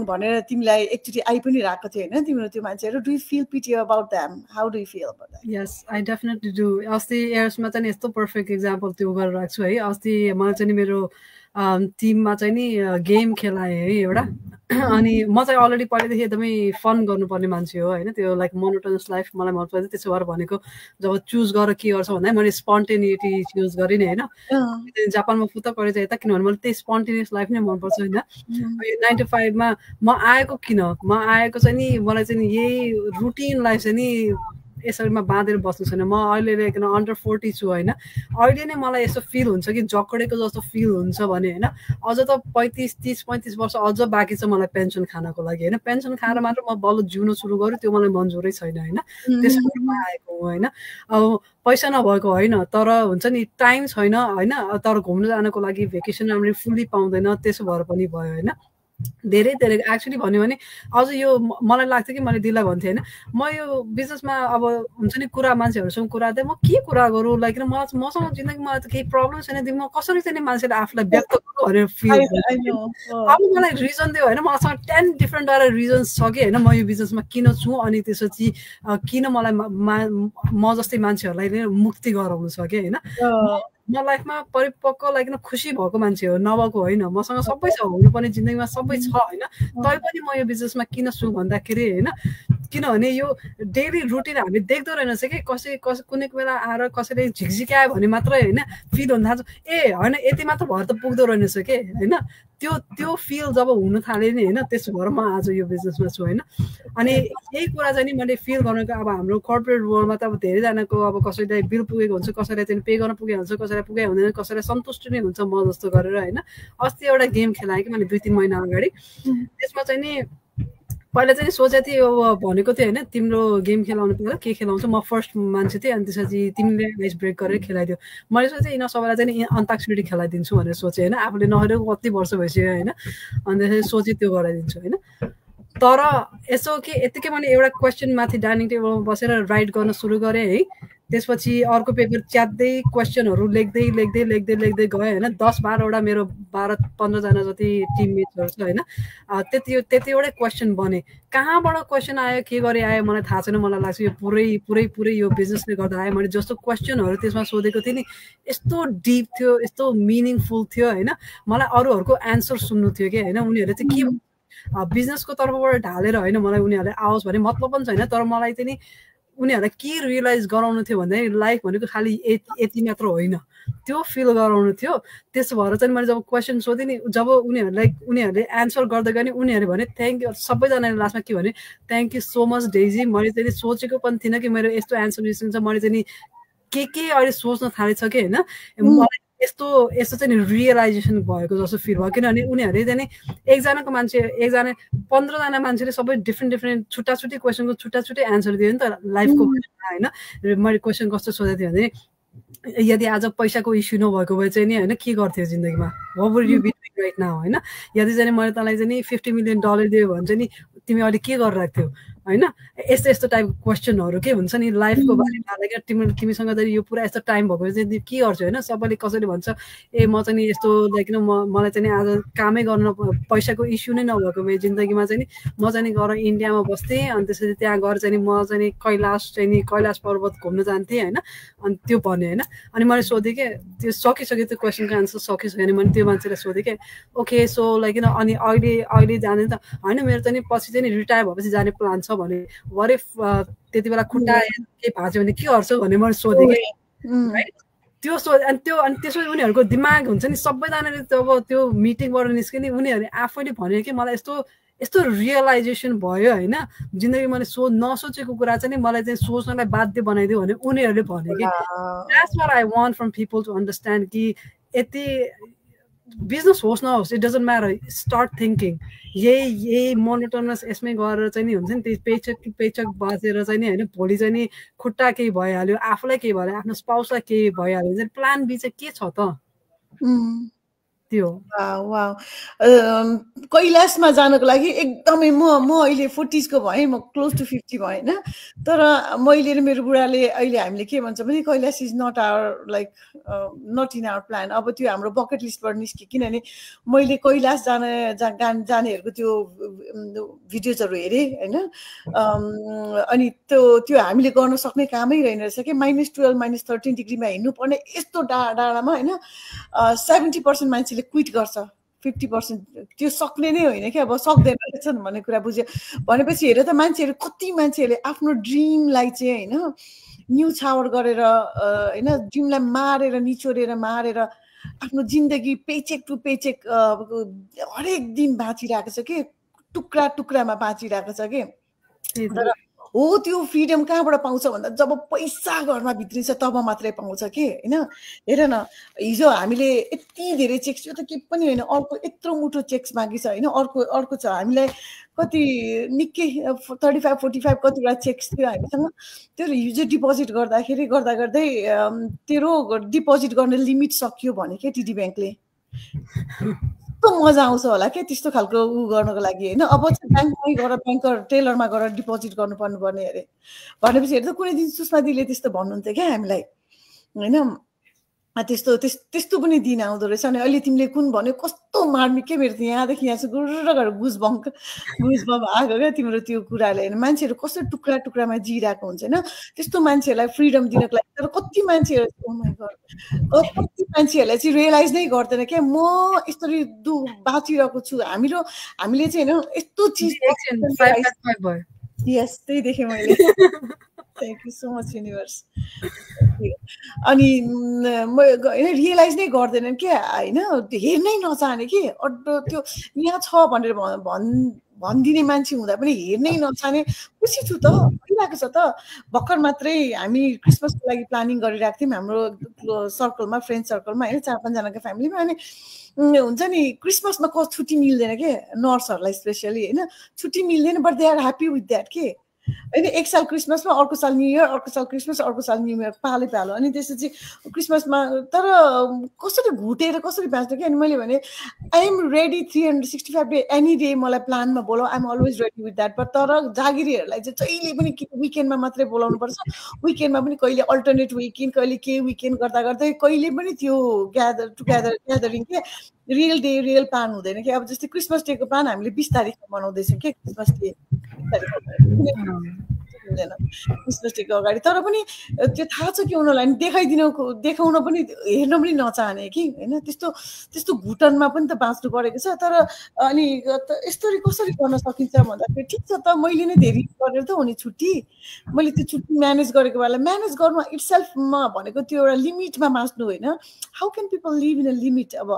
भनेर तिमीलाई एकचोटी आइ पनि राखेको थियो हैन तिम्रो त्यो मान्छेहरु do you feel pity about them how do you feel about that
yes I definitely do अस्ति एयर्समा चाहिँ यस्तो पर्फेक्ट एक्जाम्पल त्यो गरेर राख्छु है अस्ति मलाई चाहिँ मेरो टिममा चाहिँ नि गेम खेलाएँ है एउटा अनि म चाहिँ अलरेडी पहिलेदेखि एकदमै फन गर्नुपर्ने मान्छे हो होइन त्यो लाइक मोनोटोनस लाइफ मलाई मन पर्छ त्यसो भएर भनेको जब चुज गरेर के गर्छ भन्दा मैले स्पन्टेनिटी चुज गरेँ नि होइन जापानमा फुत्त परेछ यता किनभने मैले त्यही स्पन्टेनियस लाइफ नै मनपर्छ होइन 9 to 5 मा म आएको किन म आएको चाहिँ नि मलाई चाहिँ नि यही रुटिन लाइफ चाहिँ नि यसरीमा बाँधेर बस्नु छैन। म अहिले किन अन्डर 40 छु होइन, अहिले नै मलाई यस्तो फिल हुन्छ कि जकडेको जस्तो फिल हुन्छ भने होइन, अझ त 35 वर्ष अझ बाँकी छ मलाई पेन्सन खानको लागि होइन। पेन्सन खाएर मात्र म बल्ल जिउन सुरु गरेँ, त्यो मलाई मन्जुरै छैन होइन। त्यसबाट म आएको हो होइन। अब पैसा नभएको होइन, तर हुन्छ नि टाइम छैन होइन, तर घुम्न जानको लागि भेकेसन हामीले फुल्ली पाउँदैन, त्यसो भएर पनि भयो होइन। धेरै एक्चुअली भन्यो भने अझ यो मलाई लाग्थ्यो कि मैले दिदीलाई भन्थेँ होइन, म यो बिजनेसमा अब हुन्छ नि कुरा मान्छेहरूसँग कुरा चाहिँ म के कुरा गरौँ, लाइक मसँग जिन्दगीमा त केही प्रब्लम छैन, म कसरी चाहिँ मान्छेले आफूलाई व्यक्त गरौँ भनेर फिल अब मलाई रिजन दियो होइन, मसँग 10 डिफ्रेन्ट रिजन्स छ कि होइन म यो बिजनेसमा किन छु, अनि त्यसपछि किन मलाई म जस्तै मान्छेहरूलाई मुक्ति गराउनु छ कि होइन। म लाइफमा परिपक्व लाइक खुसी भएको मान्छे हो, नभएको होइन। मसँग सबै छ, हुनुपर्ने जिन्दगीमा सबै छ होइन, तैपनि म यो बिजनेसमा किन छु भन्दाखेरि होइन, किनभने यो डेली रुटिन हामी देख्दो रहेनछ कि कुनै बेला आएर कसैले झिकझिकायो भने मात्रै होइन फिल हुन थाल्छ, ए होइन यति मात्र भएर त पुग्दो रहेनछ कि होइन। त्यो फिल जब हुन थाल्यो नि होइन, त्यसो भएर म आज यो बिजनेसमा छु होइन। अनि यही कुरा चाहिँ नि मैले फिल गर्नको, अब हाम्रो कर्पोरेट वर्ल्डमा त अब धेरैजनाको अब कसैलाई बिल पुगेको हुन्छ, कसैलाई चाहिँ पे गर्न पुगेको हुन्छ, कसैलाई पुगेको हुँदैन, कसैलाई सन्तुष्टि नै हुन्छ म जस्तो गरेर होइन। अस्ति एउटा गेम खेलाएँ कि मैले 2-3 महिना अगाडि, त्यसमा चाहिँ नि पहिला चाहिँ सोचेको थिएँ अब भनेको थिएँ होइन तिम्रो गेम खेलाउनु पर्यो, के खेलाउँछ, म फर्स्ट मान्छे थिएँ, अनि त्यसपछि तिमीले आइस ब्रेक गरेर खेलाइदियो। मैले सोचेँ यिनीहरू सबैलाई चाहिँ अन्ताक्षरी खेलाइदिन्छु भनेर सोचेँ होइन, आफूले नहेरेको कति वर्ष भइसक्यो होइन, अनि त्यसपछि सोचेँ त्यो गराइदिन्छु होइन। तर यसो कि यतिकै मैले एउटा क्वेसन माथि डाइनिङ टेबलमा बसेर राइट गर्न सुरु गरेँ है, त्यसपछि अर्को पेपर च्यात्दै क्वेसनहरू लेख्दै गएँ होइन। 10-12वटा मेरो 12-15जना जति टिममेट्सहरू छ होइन, त्यतिवटै क्वेसन बने। कहाँबाट क्वेसन आयो, के गरी आयो मलाई थाहा छैन। मलाई लाग्छ यो पुरै यो बिजनेसले गर्दा आयो। मैले जस्तो क्वेसनहरू त्यसमा सोधेको थिएँ नि, यस्तो डिप थियो, यस्तो मिनिङफुल थियो होइन। मलाई अरूहरूको एन्सर सुन्नु थियो कि होइन, उनीहरूले चाहिँ के बिजनेसको तर्फबाट ढालेर होइन मलाई उनीहरूले आओस् भने मतलब पनि छैन, तर मलाई चाहिँ नि उनीहरूलाई के रियलाइज गराउनु थियो भन्दाखेरि लाइफ भनेको खालि यति मात्र होइन, त्यो फिल गराउनु थियो। त्यसो भएर चाहिँ मैले जब क्वेसन सोधेँ नि, जब उनीहरूले एन्सर गर्दै गए नि, उनीहरूले भने थ्याङ्क यू, सबैजनाले लास्टमा के भने thank you so much Daisy, मैले चाहिँ सोचेको पनि थिइनँ कि मेरो यस्तो एन्सर निस्किन्छ। मैले चाहिँ नि के अहिले सोच्न थालेछ कि होइन, मलाई यस्तो चाहिँ नि रियलाइजेसन भएको जस्तो फिल भयो। किनभने उनीहरूले चाहिँ नि एकजनाको मान्छे 15जना मान्छेले सबै डिफ्रेन्ट छुट्टी क्वेसनको छुट्टै एन्सर दियो नि त लाइफको होइन। मैले क्वेसन कस्तो सोधेको थिएँ भने यदि आज पैसाको इस्यु नभएको भए चाहिँ नि होइन के गर्थ्यो जिन्दगीमा, what would you be doing right now होइन। यदि चाहिँ मैले तँलाई चाहिँ नि $50 million दियो भने चाहिँ नि तिमी अहिले के गरिरहेको थियौ होइन। यस्तो टाइपको क्वेसनहरू के हुन्छ नि लाइफको बारेमा, तिमीसँग चाहिँ यो पुरा यस्तो टाइम भएको चाहिँ के गर्छौ होइन। सबैले कसैले भन्छ ए म चाहिँ नि यस्तो लाइक मलाई चाहिँ नि आज कामै गर्न पैसाको इस्यु नै नभएको भए जिन्दगीमा चाहिँ नि म चाहिँ नि गएर इन्डियामा बस्थेँ, अनि त्यसपछि त्यहाँ गएर चाहिँ नि म चाहिँ नि कैलाश पर्वत घुम्न जान्थेँ होइन। अनि त्यो भने होइन। अनि मैले सोधेँ कि त्यो सकिसक्यो, त्यो क्वेसनको एन्सर सकिसक्यो। अनि मैले त्यो मान्छेलाई सोधेँ कि ओके सो लाइक अनि अहिले जाने त होइन, मेरो चाहिँ नि पछि चाहिँ नि रिटायर भएपछि जाने प्लान छ भने, वाट इफ त्यति बेला खुट्टा केही भाँच्यो भने के गर्छौ भने मैले सोधेँ कि है। त्यो अनि त्यसपछि उनीहरूको दिमाग हुन्छ नि, सबैजनाले जब त्यो मिटिङबाट निस्क्यो नि उनीहरूले आफैले भन्यो कि मलाई यस्तो रियलाइजेसन भयो होइन, जिन्दगी मैले नसोचेको कुरा चाहिँ नि मलाई चाहिँ सोच्नलाई बाध्य बनाइदियो भने उनीहरूले भन्यो कि that's what I want from people to understand कि यति बिजनेस होस् नहोस् it doesn't matter, start thinking. यही मोनोटोनस यसमै गरेर चाहिँ नि हुन्छ नि त्यो पेचक बाँचेर चाहिँ नि होइन, भोलि चाहिँ नि खुट्टा केही भइहाल्यो, आफूलाई केही भइहाल्यो, आफ्नो स्पाउसलाई केही भइहाल्यो भने चाहिँ प्लान बी चाहिँ के छ त त्यो।
कैलाशमा जानको लागि एकदमै म अहिले 40s को भएँ, म क्लोज टु 50 भएँ होइन। तर मैले मेरो बुढाले अहिले हामीले के भन्छ भने Kailash is not our like not in our plan. अब त्यो हाम्रो बकेट लिस्टबाट निस्क्यो, किनभने मैले कैलाश जानेहरूको त्यो भिडियोजहरू हेरेँ होइन। अनि त्यो हामीले गर्न सक्ने कामै रहेन रहेछ कि -12 -13 डिग्रीमा हिँड्नुपर्ने यस्तो डाँडामा होइन। 70% मान्छेले क्विट गर्छ, 50% त्यो सक्ने नै होइन कि अब सक्दैन रहेछन् भन्ने कुरा बुझ्यो। भनेपछि हेर त मान्छेहरू कति मान्छेहरूले आफ्नो ड्रिमलाई चाहिँ होइन न्यौछावर गरेर होइन, ड्रिमलाई मारेर आफ्नो जिन्दगी पेचेक टु पेचेक हरेक दिन बाँचिरहेको छ कि, टुक्रामा बाँचिरहेको छ कि। तर हो त्यो फ्रिडम कहाँबाट पाउँछ भन्दा जब पैसा घरमा भित्रिन्छ तब मात्रै पाउँछ के हैन। हेर न हिजो हामीले यति धेरै चेक्स, यो त के पनि होइन, अर्को यत्रो मुठो चेक्स बाँकी छ होइन, अर्को छ हामीलाई कति निकै 35-45 कतिवटा चेक्स थियो हामीसँग। त्यो हिजो डिपोजिट गर्दाखेरि गर्दै तेरो डिपोजिट गर्ने लिमिट सकियो भने के टिडी ब्याङ्कले कस्तो मजा आउँछ होला के त्यस्तो खालको उ गर्नको लागि होइन। अब चाहिँ ब्याङ्कमै गएर ब्याङ्कर टेलरमा गएर डिपोजिट गर्नु पर्ने अरे भनेपछि हेर्दा कुनै दिन सुषमा दिदीले त्यस्तो भन्नुहुन्थ्यो क्या हामीलाई होइन। त्यस्तो पनि दिन आउँदो रहेछ। अनि अहिले तिमीले कुन भन्यो कस्तो मार्मिक के, मेरो त यहाँदेखि यहाँ चाहिँ गुर्र गरेर गुजबम्प आएको क्या तिम्रो त्यो कुराले होइन। मान्छेहरू कस्तो टुक्रा टुक्रामा जिरहेको हुन्छ होइन। त्यस्तो मान्छेहरूलाई फ्रिडम दिनको लागि तर कति मान्छेहरू कति मान्छेहरूलाई चाहिँ रियलाइज नै गर्दैन क्या म यसरी बाँचिरहेको छु। हामीले चाहिँ होइन यस्तो चिज यस त्यही देखेँ मैले। Thank you so much universe. अनि होइन रियलाइज नै गर्दैनन् क्या होइन, हेर्नै नचाहने कि त्यो यहाँ छ भनेर भनिदिने मान्छे हुँदा पनि हेर्नै नचाहने। खुसी छु त, भइरहेको छ त। भर्खर मात्रै हामी क्रिसमसको लागि प्लानिङ गरिरहेको थियौँ हाम्रो सर्कलमा, फ्रेन्ड सर्कलमा होइन, 4-5जनाको फ्यामिलीमा। अनि हुन्छ नि क्रिसमसमा छुट्टी मिल्दैन के नर्सहरूलाई स्पेसली होइन, छुट्टी मिल्दैन, but they are happy with that के होइन। एक साल क्रिसमसमा, अर्को साल न्यु इयर, अर्को साल क्रिसमस, अर्को साल न्यु इयर, पालो। अनि त्यसपछि क्रिसमसमा तर कसरी घुटेर कसरी बाँच्नु कि। अनि मैले भने I am ready 365 day any day, मलाई प्लानमा बोलाऊ, I am always ready with that. But तर जागिरीहरूलाई चाहिँ जहिले पनि विकेन्डमा मात्रै बोलाउनु पर्छ। विकेन्डमा पनि कहिले अल्टरनेट विकेन्ड, कहिले के विकेन्ड गर्दै कहिले पनि त्यो ग्यादरिङ के रियल डे रियल प्लान हुँदैन कि। अब जस्तै क्रिसमस डेको प्लान हामीले 20 तारिकमा मनाउँदैछौँ कि क्रिसमस डे हुँदैन क्रिसमस डेको अगाडि। तर पनि त्यो थाहा छ कि उनीहरूलाई देखाउन पनि हेर्न पनि नचाहने कि होइन। त्यस्तो घुटनमा पनि त बाँच्नु परेको छ। तर अनि यसरी कसरी गर्न सकिन्छ भन्दाखेरि ठिक छ त, मैले नै धेरै गरेर त हो नि छुट्टी, मैले त्यो छुट्टी म्यानेज गरेको बेला म्यानेज गर्नु इटसेल्फमा भनेको त्यो एउटा लिमिटमा बाँच्नु होइन। How can people live in a limit. अब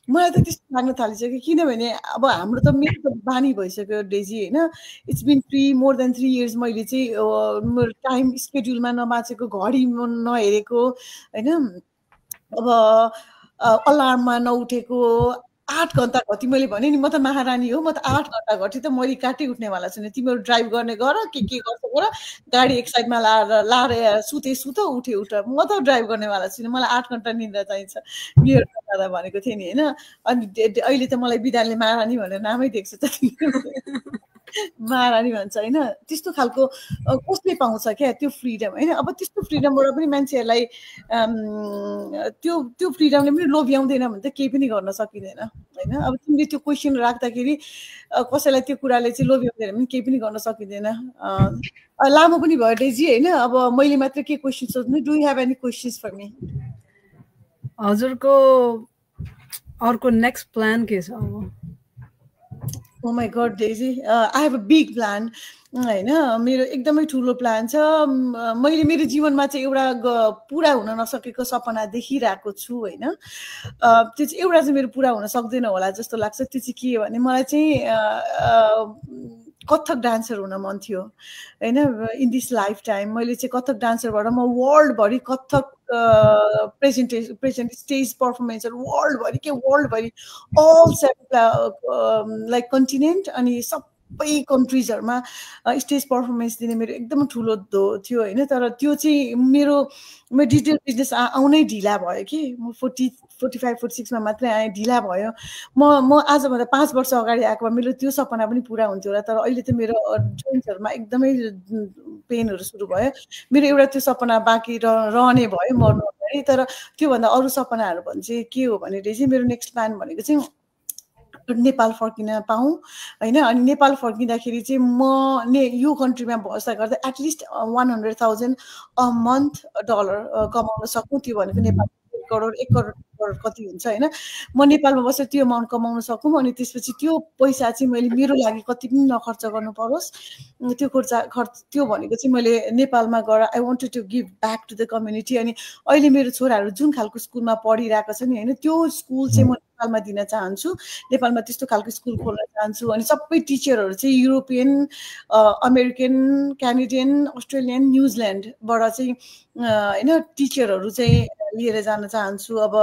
मलाई त त्यस्तो लाग्न थालिसक्यो किनभने अब हाम्रो त मेरो त बानी भइसक्यो डेजी होइन। It's been more than 3 years मैले चाहिँ मेरो टाइम स्केड्युलमा नबाँचेको, घडी नहेरेको होइन। अब अलार्ममा नउठेको, 8 घन्टा घटी मैले भने नि म त महारानी हो, म त 8 घन्टा घटी त मैले काटी उठ्नेवाला छैन। तिमीहरू ड्राइभ गर्ने गर के गर्छ गर, गाडी एक साइडमा लाएर सुत उठ, म त ड्राइभ गर्नेवाला छैन। मलाई 8 घन्टा निन्द्रा चाहिन्छ मेरो दादा भनेको थिएँ नि होइन। अनि अहिले त मलाई विधानले महारानी भनेर नामै दिएको छ त महारानी भन्छ होइन। त्यस्तो खालको कसले पाउँछ क्या त्यो फ्रिडम होइन। अब त्यस्तो फ्रिडमबाट पनि मान्छेहरूलाई त्यो फ्रिडमले पनि लोभ्याउँदैन भने त केही पनि गर्न सकिँदैन होइन। अब तिमीले त्यो क्वेसन राख्दाखेरि कसैलाई त्यो कुराले चाहिँ लोभ्याउँदैन भने केही पनि गर्न सकिँदैन। लामो पनि भयो डेजी होइन। अब मैले मात्र के क्वेसन सोध्नु, do you have any questions for me?
हजुरको अर्को नेक्स्ट प्लान के छ अब?
Oh my God, Daisy, I have a big plan होइन। मेरो एकदमै ठुलो प्लान छ। मैले मेरो जीवनमा चाहिँ एउटा पुरा हुन नसकेको सपना देखिरहेको छु होइन। त्यो चाहिँ एउटा चाहिँ मेरो पुरा हुन सक्दैन होला जस्तो लाग्छ। त्यो चाहिँ के भने मलाई चाहिँ कथक डान्सर हुन मन थियो होइन। इन दिस लाइफ टाइम मैले चाहिँ कथक डान्सरबाट म वर्ल्डभरि कथक प्रेजेन्ट स्टेज पर्फर्मेन्सहरू वर्ल्डभरि अल 7 लाइक कन्टिनेन्ट अनि सबै कन्ट्रिजहरूमा स्टेज पर्फर्मेन्स दिने मेरो एकदम ठुलो थियो होइन। तर त्यो चाहिँ मेरो डिजिटल बिजनेस आउनै ढिला भयो कि। म 45-46मा मात्रै आएँ, ढिला भयो। म आजभन्दा 5 वर्ष अगाडि आएको मेरो त्यो सपना पनि पुरा हुन्थ्यो होला। तर अहिले त मेरो जोइन्ट्सहरूमा एकदमै पेनहरू सुरु भयो। मेरो एउटा त्यो सपना बाँकी रहने भयो मर्नु अगाडि। तर त्योभन्दा अरू सपनाहरू भने चाहिँ के हो भने चाहिँ मेरो नेक्स्ट प्लान भनेको चाहिँ नेपाल फर्किन पाऊँ होइन। अनि नेपाल फर्किँदाखेरि चाहिँ म यो कन्ट्रीमा बस्दा गर्दा एटलिस्ट $100,000 a month कमाउन सकौँ। त्यो भनेको नेपाल करोड 1 करोड कति हुन्छ हैन म नेपालमा बसेर त्यो अमाउन्ट कमाउन सकौँ अनि त्यसपछि त्यो पैसा चाहिँ मैले मेरो लागि कति पनि नखर्च गर्नु परोस् त्यो खर्च त्यो भनेको चाहिँ मैले नेपालमा गएर I wanted to give back to the community अनि अहिले मेरो छोराहरू जुन खालको स्कुलमा पढिरहेको छ नि हैन त्यो स्कुल चाहिँ म नेपालमा दिन चाहन्छु नेपालमा त्यस्तो खालको स्कुल खोल्न चाहन्छु अनि सबै टिचरहरू चाहिँ युरोपियन अमेरिकन क्यानेडियन अस्ट्रेलियन न्युजिल्यान्डबाट चाहिँ हैन टिचरहरू चाहिँ लिएर जान चाहन्छु अब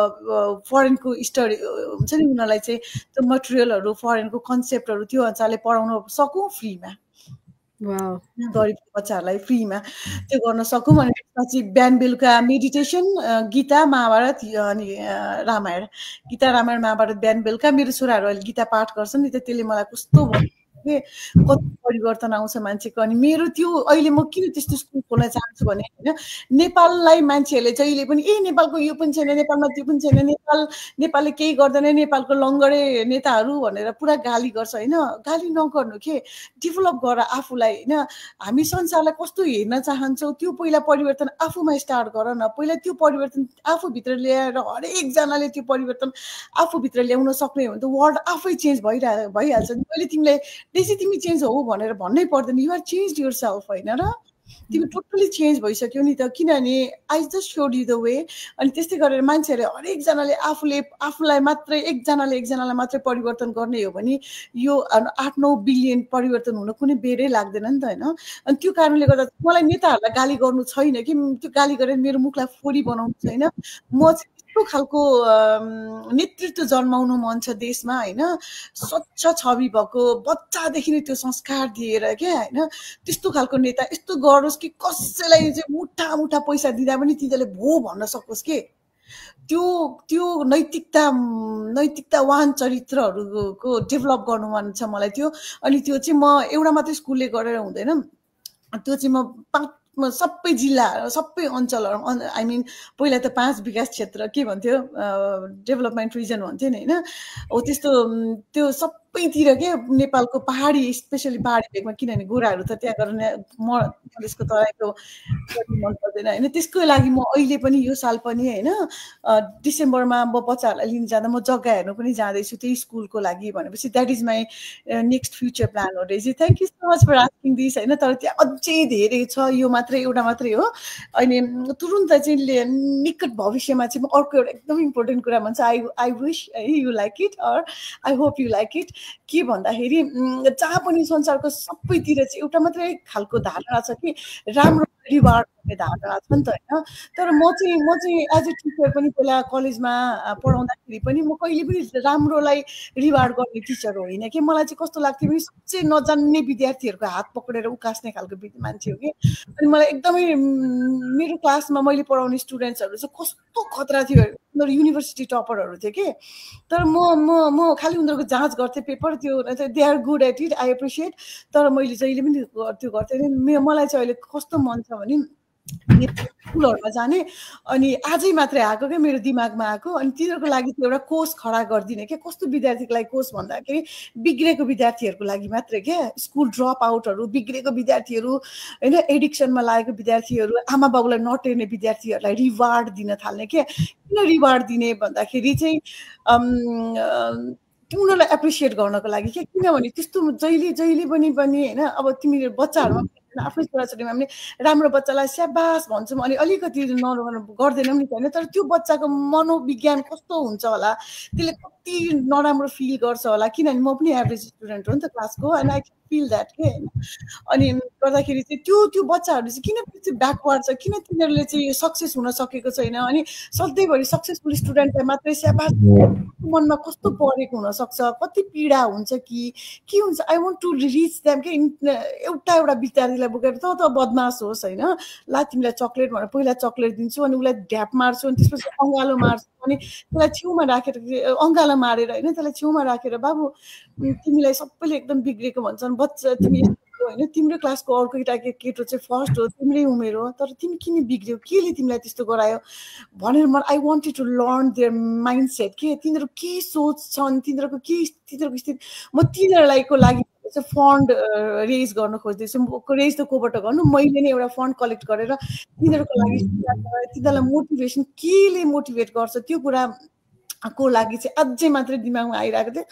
फरेनको स्टडी हुन्छ नि उनीहरूलाई चाहिँ त्यो मटेरियलहरू फरेनको कन्सेप्टहरू त्यो अनुसारले पढाउन सकौँ फ्रीमा गरिब बच्चाहरूलाई फ्रीमा त्यो गर्न सकौँ अनि त्यसपछि बिहान बेलुका मेडिटेसन गीता महाभारत अनि रामायण गीता रामायण महाभारत बिहान बेलुका मेरो छोराहरू अहिले गीता पाठ गर्छन् नि त त्यसले मलाई कस्तो कति परिवर्तन आउँछ मान्छेको अनि मेरो त्यो अहिले म किन त्यस्तो स्कुल खोल्न चाहन्छु भने होइन नेपाललाई मान्छेहरूले जहिले पनि नेपालको यो पनि छैन नेपालमा त्यो पनि छैन नेपालले केही गर्दैन नेपालको लङ्गडे नेताहरू भनेर पुरा गाली गर्छ होइन गाली नगर्नु के डेभलप गर आफूलाई होइन हामी संसारलाई कस्तो हेर्न चाहन्छौँ त्यो पहिला परिवर्तन आफूमा स्टार्ट गर न पहिला त्यो परिवर्तन आफूभित्र ल्याएर हरेकजनाले त्यो परिवर्तन आफूभित्र ल्याउन सक्ने हो भने त वर्ल्ड आफै चेन्ज भइहाल्छ मैले तिमीलाई त्यसै तिमी चेन्ज हो भनेर भन्नै पर्दैन you are change yourself होइन र तिमी टोटली चेन्ज भइसक्यो नि त किनभने I just showed you the way अनि त्यस्तै गरेर मान्छेहरूले हरेकजनाले आफूलाई मात्रै एकजनालाई मात्रै परिवर्तन गर्ने हो भने यो 8-9 बिलियन परिवर्तन हुन कुनै बेरै लाग्दैन नि त होइन अनि त्यो कारणले गर्दा मलाई नेताहरूलाई गाली गर्नु छैन कि त्यो गाली गरेर मेरो मुखलाई फोरी बनाउनु छैन म चाहिँ त्यस्तो खालको नेतृत्व जन्माउनु मन छ देशमा होइन स्वच्छ छवि भएको बच्चादेखि नै त्यो संस्कार दिएर क्या होइन त्यस्तो खालको नेता यस्तो गरोस् कि कसैलाई चाहिँ मुठा पैसा दिँदा पनि तिनीहरूले भो भन्न सकोस् के त्यो नैतिकतावान चरित्रहरूको डेभलप गर्नु मन छ मलाई त्यो अनि त्यो चाहिँ म एउटा मात्रै स्कुलले गरेर हुँदैन त्यो चाहिँ म सबै जिल्ला सबै अञ्चलहरू आई मिन पहिला त 5 विकास क्षेत्र के भन्थ्यो डेभलपमेन्ट रिजन भन्थ्यो नि होइन हो त्यस्तो त्यो सबैतिर के नेपालको पहाडी स्पेसली पहाडी भेगमा किनभने गोराहरू त त्यहाँ गएर त्यसको तराईको मन पर्दैन होइन त्यसको लागि म अहिले पनि यो साल पनि होइन डिसेम्बरमा म बच्चाहरूलाई लिन जाँदा म जग्गा हेर्नु पनि जाँदैछु त्यही स्कुलको लागि भनेपछि that is my next future plan हो Reji thank you so much for asking this होइन तर त्यहाँ अझै धेरै छ यो एउटा मात्रै हो अनि तुरुन्त चाहिँ निकट भविष्यमा चाहिँ म अर्को एउटा एकदम इम्पोर्टेन्ट कुरा भन्छ I wish you like it or I hope you like it के भन्दाखेरि जहाँ पनि संसारको सबैतिर चाहिँ एउटा मात्रै खालको धारणा छ कि राम्रो रिवार्ड भन्ने धारणा छ नि त होइन तर म चाहिँ एज अ टिचर पनि पहिला कलेजमा पढाउँदाखेरि पनि म कहिले पनि राम्रोलाई रिवार्ड गर्ने टिचर होइन कि मलाई चाहिँ कस्तो लाग्थ्यो भने सबसे नजान्ने विद्यार्थीहरूको हात पक्रेर उकास्ने खालको मान्छे हो कि अनि मलाई एकदमै मेरो क्लासमा मैले पढाउने स्टुडेन्ट्सहरू चाहिँ कस्तो खतरा थियो उनीहरू युनिभर्सिटी टपरहरू थियो कि तर म खालि उनीहरूको जाँच गर्थेँ पेपर त्यो they are good at it I appreciate तर मैले जहिले पनि त्यो गर्थेँ मलाई चाहिँ अहिले कस्तो मन छ भने स्कुलहरूमा जाने अनि आजै मात्रै आएको क्या मेरो दिमागमा आएको अनि तिनीहरूको लागि एउटा कोर्स खडा गरिदिने क्या कस्तो विद्यार्थीको लागि कोर्स भन्दाखेरि बिग्रेको विद्यार्थीहरूको लागि मात्रै क्या स्कुल ड्रप आउटहरू बिग्रेको विद्यार्थीहरू होइन एडिक्सनमा लागेको विद्यार्थीहरू आमा बाबुलाई नटेर्ने विद्यार्थीहरूलाई रिवार्ड दिन थाल्ने क्या किन रिवार्ड दिने भन्दाखेरि चाहिँ उनीहरूलाई एप्रिसिएट गर्नको लागि क्या किनभने त्यस्तो जहिले पनि होइन अब तिमी बच्चाहरूमा आफ्नै छोराछोरीमा पनि राम्रो बच्चालाई स्याबास भन्छौँ अनि अलिकति गर्दैनौँ नि होइन तर त्यो बच्चाको मनोविज्ञान कस्तो हुन्छ होला त्यसले कति नराम्रो फिल गर्छ होला किनभने म पनि एभरेज स्टुडेन्ट हो नि त क्लासको and I can feel that के होइन अनि गर्दाखेरि चाहिँ त्यो बच्चाहरू चाहिँ किन चाहिँ ब्याकवर्ड छ किन तिनीहरूले चाहिँ सक्सेस हुन सकेको छैन अनि सधैँभरि सक्सेसफुल स्टुडेन्टलाई मात्रै स्याबास मनमा कस्तो परेको हुनसक्छ कति पीडा हुन्छ कि के हुन्छ I want to reach them के एउटा विद्यार्थीलाई बोकेर त बदमास होस् होइन ला तिमीलाई चक्लेट भनेर पहिला चक्लेट दिन्छु अनि उसलाई ढ्याप मार्छु अनि त्यसपछि अँगालो मार्छु अनि त्यसलाई छेउमा राखेर अँगालो मारेर होइन त्यसलाई छेउमा राखेर बाबु तिमीलाई सबैले एकदम बिग्रेको भन्छन् बच्चा तिमी होइन तिम्रो क्लासको अर्को केटो चाहिँ फर्स्ट हो तिम्रै उमेर हो तर तिमी किन बिग्रियो केले तिमीलाई त्यस्तो गरायो भनेर म I wanted to learn their mindset के तिनीहरू के सोच छन् तिनीहरूको स्थिति म तिनीहरूको लागि चाहिँ फन्ड रेज गर्न खोज्दैछु रेज त कोबाट गर्नु मैले नै एउटा फन्ड कलेक्ट गरेर तिनीहरूको लागि तिनीहरूलाई मोटिभेसन केले मोटिभेट गर्छ त्यो कुरा को लागि चाहिँ अझै मात्रै दिमागमा आइरहेको थियो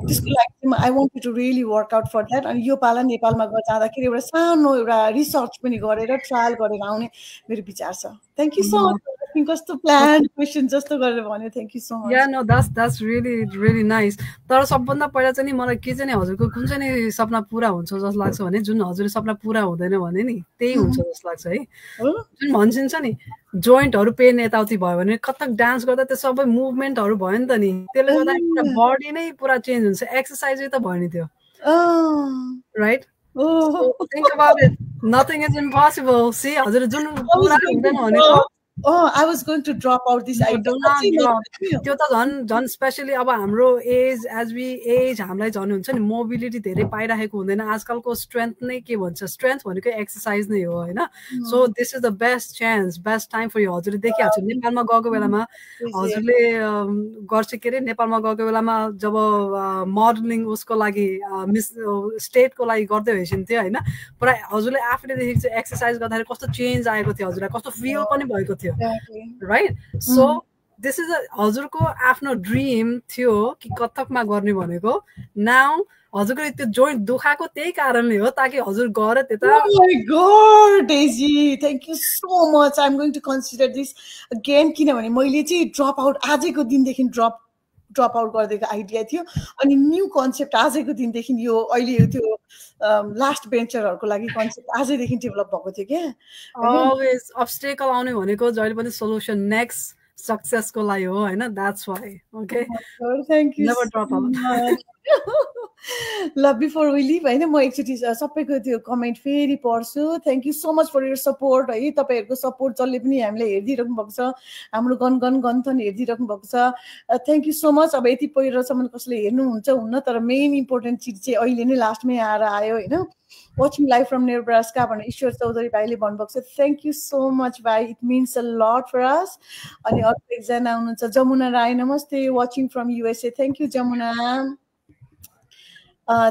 त्यसको लागि चाहिँ I want to really work out for that अनि यो पाला नेपालमा जाँदाखेरि एउटा सानो एउटा रिसर्च पनि गरेर ट्रायल गरेर आउने मेरो विचार छ थ्याङ्क यू सो मच कस्तो प्लान क्वेसन जस्तो गरेर भन्यो thank you so much
yeah no that's really nice तर सबभन्दा पहिला चाहिँ नि मलाई के चाहिँ नि हजुरको कुन चाहिँ नि सपना पुरा हुन्छ जस्तो लाग्छ भने जुन हजुरले सपना पुरा हुँदैन भने नि त्यही हुन्छ जस्तो लाग्छ है जुन भन्छिन्छ नि जोइन्टहरू पेन यताउति भयो भने कतक डान्स गर्दा त्यो सबै मुभमेन्टहरू भयो नि त नि त्यसले गर्दा पुरा बडी नै पुरा चेन्ज हुन्छ एक्सर्साइजै त भयो नि त्यो right think about it nothing is impossible see हजुर जुन पुरा हुँदैन भनेको
I was going to drop out this idea.
त्यो त झन् स्पेशली अब हाम्रो एज एज वी एज हामीलाई झन् हुन्छ नि मोबिलिटी धेरै पाइरहेको हुँदैन आजकलको स्ट्रेन्थ नै के भन्छ स्ट्रेन्थ भनेको एक्सर्साइज नै हो होइन so this is the best chance best time for you हजुरले देखिहाल्छ नेपालमा गएको बेलामा हजुरले गर्छ के अरे नेपालमा गएको बेलामा जब मोडलिङ उसको लागि मिस स्टेटको लागि गर्दै भइसन्थ्यो होइन पुरा हजुरले आफूले देखेको चाहिँ एक्सर्साइज गर्दाखेरि कस्तो चेन्ज आएको थियो हजुरलाई कस्तो फिल पनि भएको थियो राइट सो दिस इज हजुरको आफ्नो ड्रिम थियो कि कथकमा गर्ने भनेको नाउ हजुरको त्यो जोइन्ट दुखाएको त्यही कारणले हो ताकि हजुर गएर त्यता
Oh my god, Daisy, thank you so much. I'm going to consider this again किनभने मैले चाहिँ ड्रप आउट आजैको दिनदेखि ड्रप आउट गर्दैको आइडिया थियो अनि न्यू कन्सेप्ट आजैको दिनदेखि यो अहिले त्यो लास्ट बेन्चरहरूको लागि कन्सेप्ट आजैदेखि डेभलप भएको थियो क्या
अलवेज अब्स्टेकल आउने भनेको जहिले पनि सोल्युसन नेक्स्ट सक्सेसको लागि हो हैन that's why okay
thank you
never drop out
ल बिफोर वी लिभ हैन म एकचोटी सबैको त्यो कमेन्ट फेरि पढ्छु thank you so much for your support है तपाईहरुको सपोर्ट जसले पनि हामीले हेर्दिराख्नु भएको छ हाम्रो गन्थन हेर्दिराख्नु भएको छ थ्यांक यू सो मच अब यति पहिरोसम्म कसले हेर्नुहुन्छ हुन्न तर मेन इम्पोर्टेन्ट चिज चाहिँ अहिले नै लास्टमै आएर आयो हैन watching live from Nebraska भने ईश्वर चौधरी भाइले भन्नुभएको छ थ्यांक यू सो मच भाइ it means a lot for us अनि अर्को एकजना हुनुहुन्छ जमुना राई नमस्ते watching from USA thank you Jamuna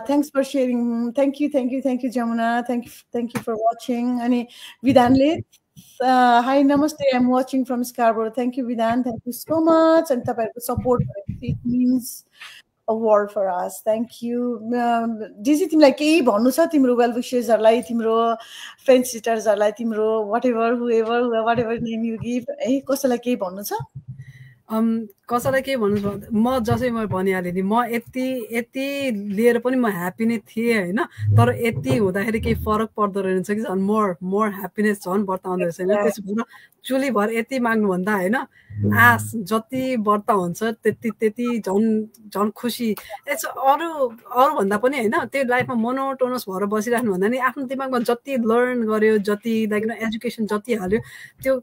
thanks for sharing thank you Jamuna thank you for watching and Vidanle hi namaste I'm watching from Scarborough thank you Vidan thank you so much and tapaiko support it means a world for us thank you Dizzy तिमीलाई केही भन्नु छ तिम्रो well विशेसहरुलाई तिम्रो friend सिस्टर्सहरुलाई तिम्रो whatever name you give है कसैलाई केही भन्नु छ
कसैलाई के भन्नु म जसै म भनिहालेँ नि म यति लिएर पनि म ह्याप्पी नै थिएँ होइन तर यति हुँदाखेरि केही फरक पर्दो रहेछ कि झन् मोर ह्याप्पिनेस झन् बढ्ताउँदो रहेछ होइन त्यसो चुली भर यति माग्नुभन्दा होइन आश जति बढ्ता हुन्छ त्यति झन् खुसी यसो अरूभन्दा पनि होइन त्यो लाइफमा मोनोटोनस भएर बसिराख्नु भन्दा नि आफ्नो दिमागमा जति लर्न गर्यो जति लाइक एजुकेसन जति हाल्यो त्यो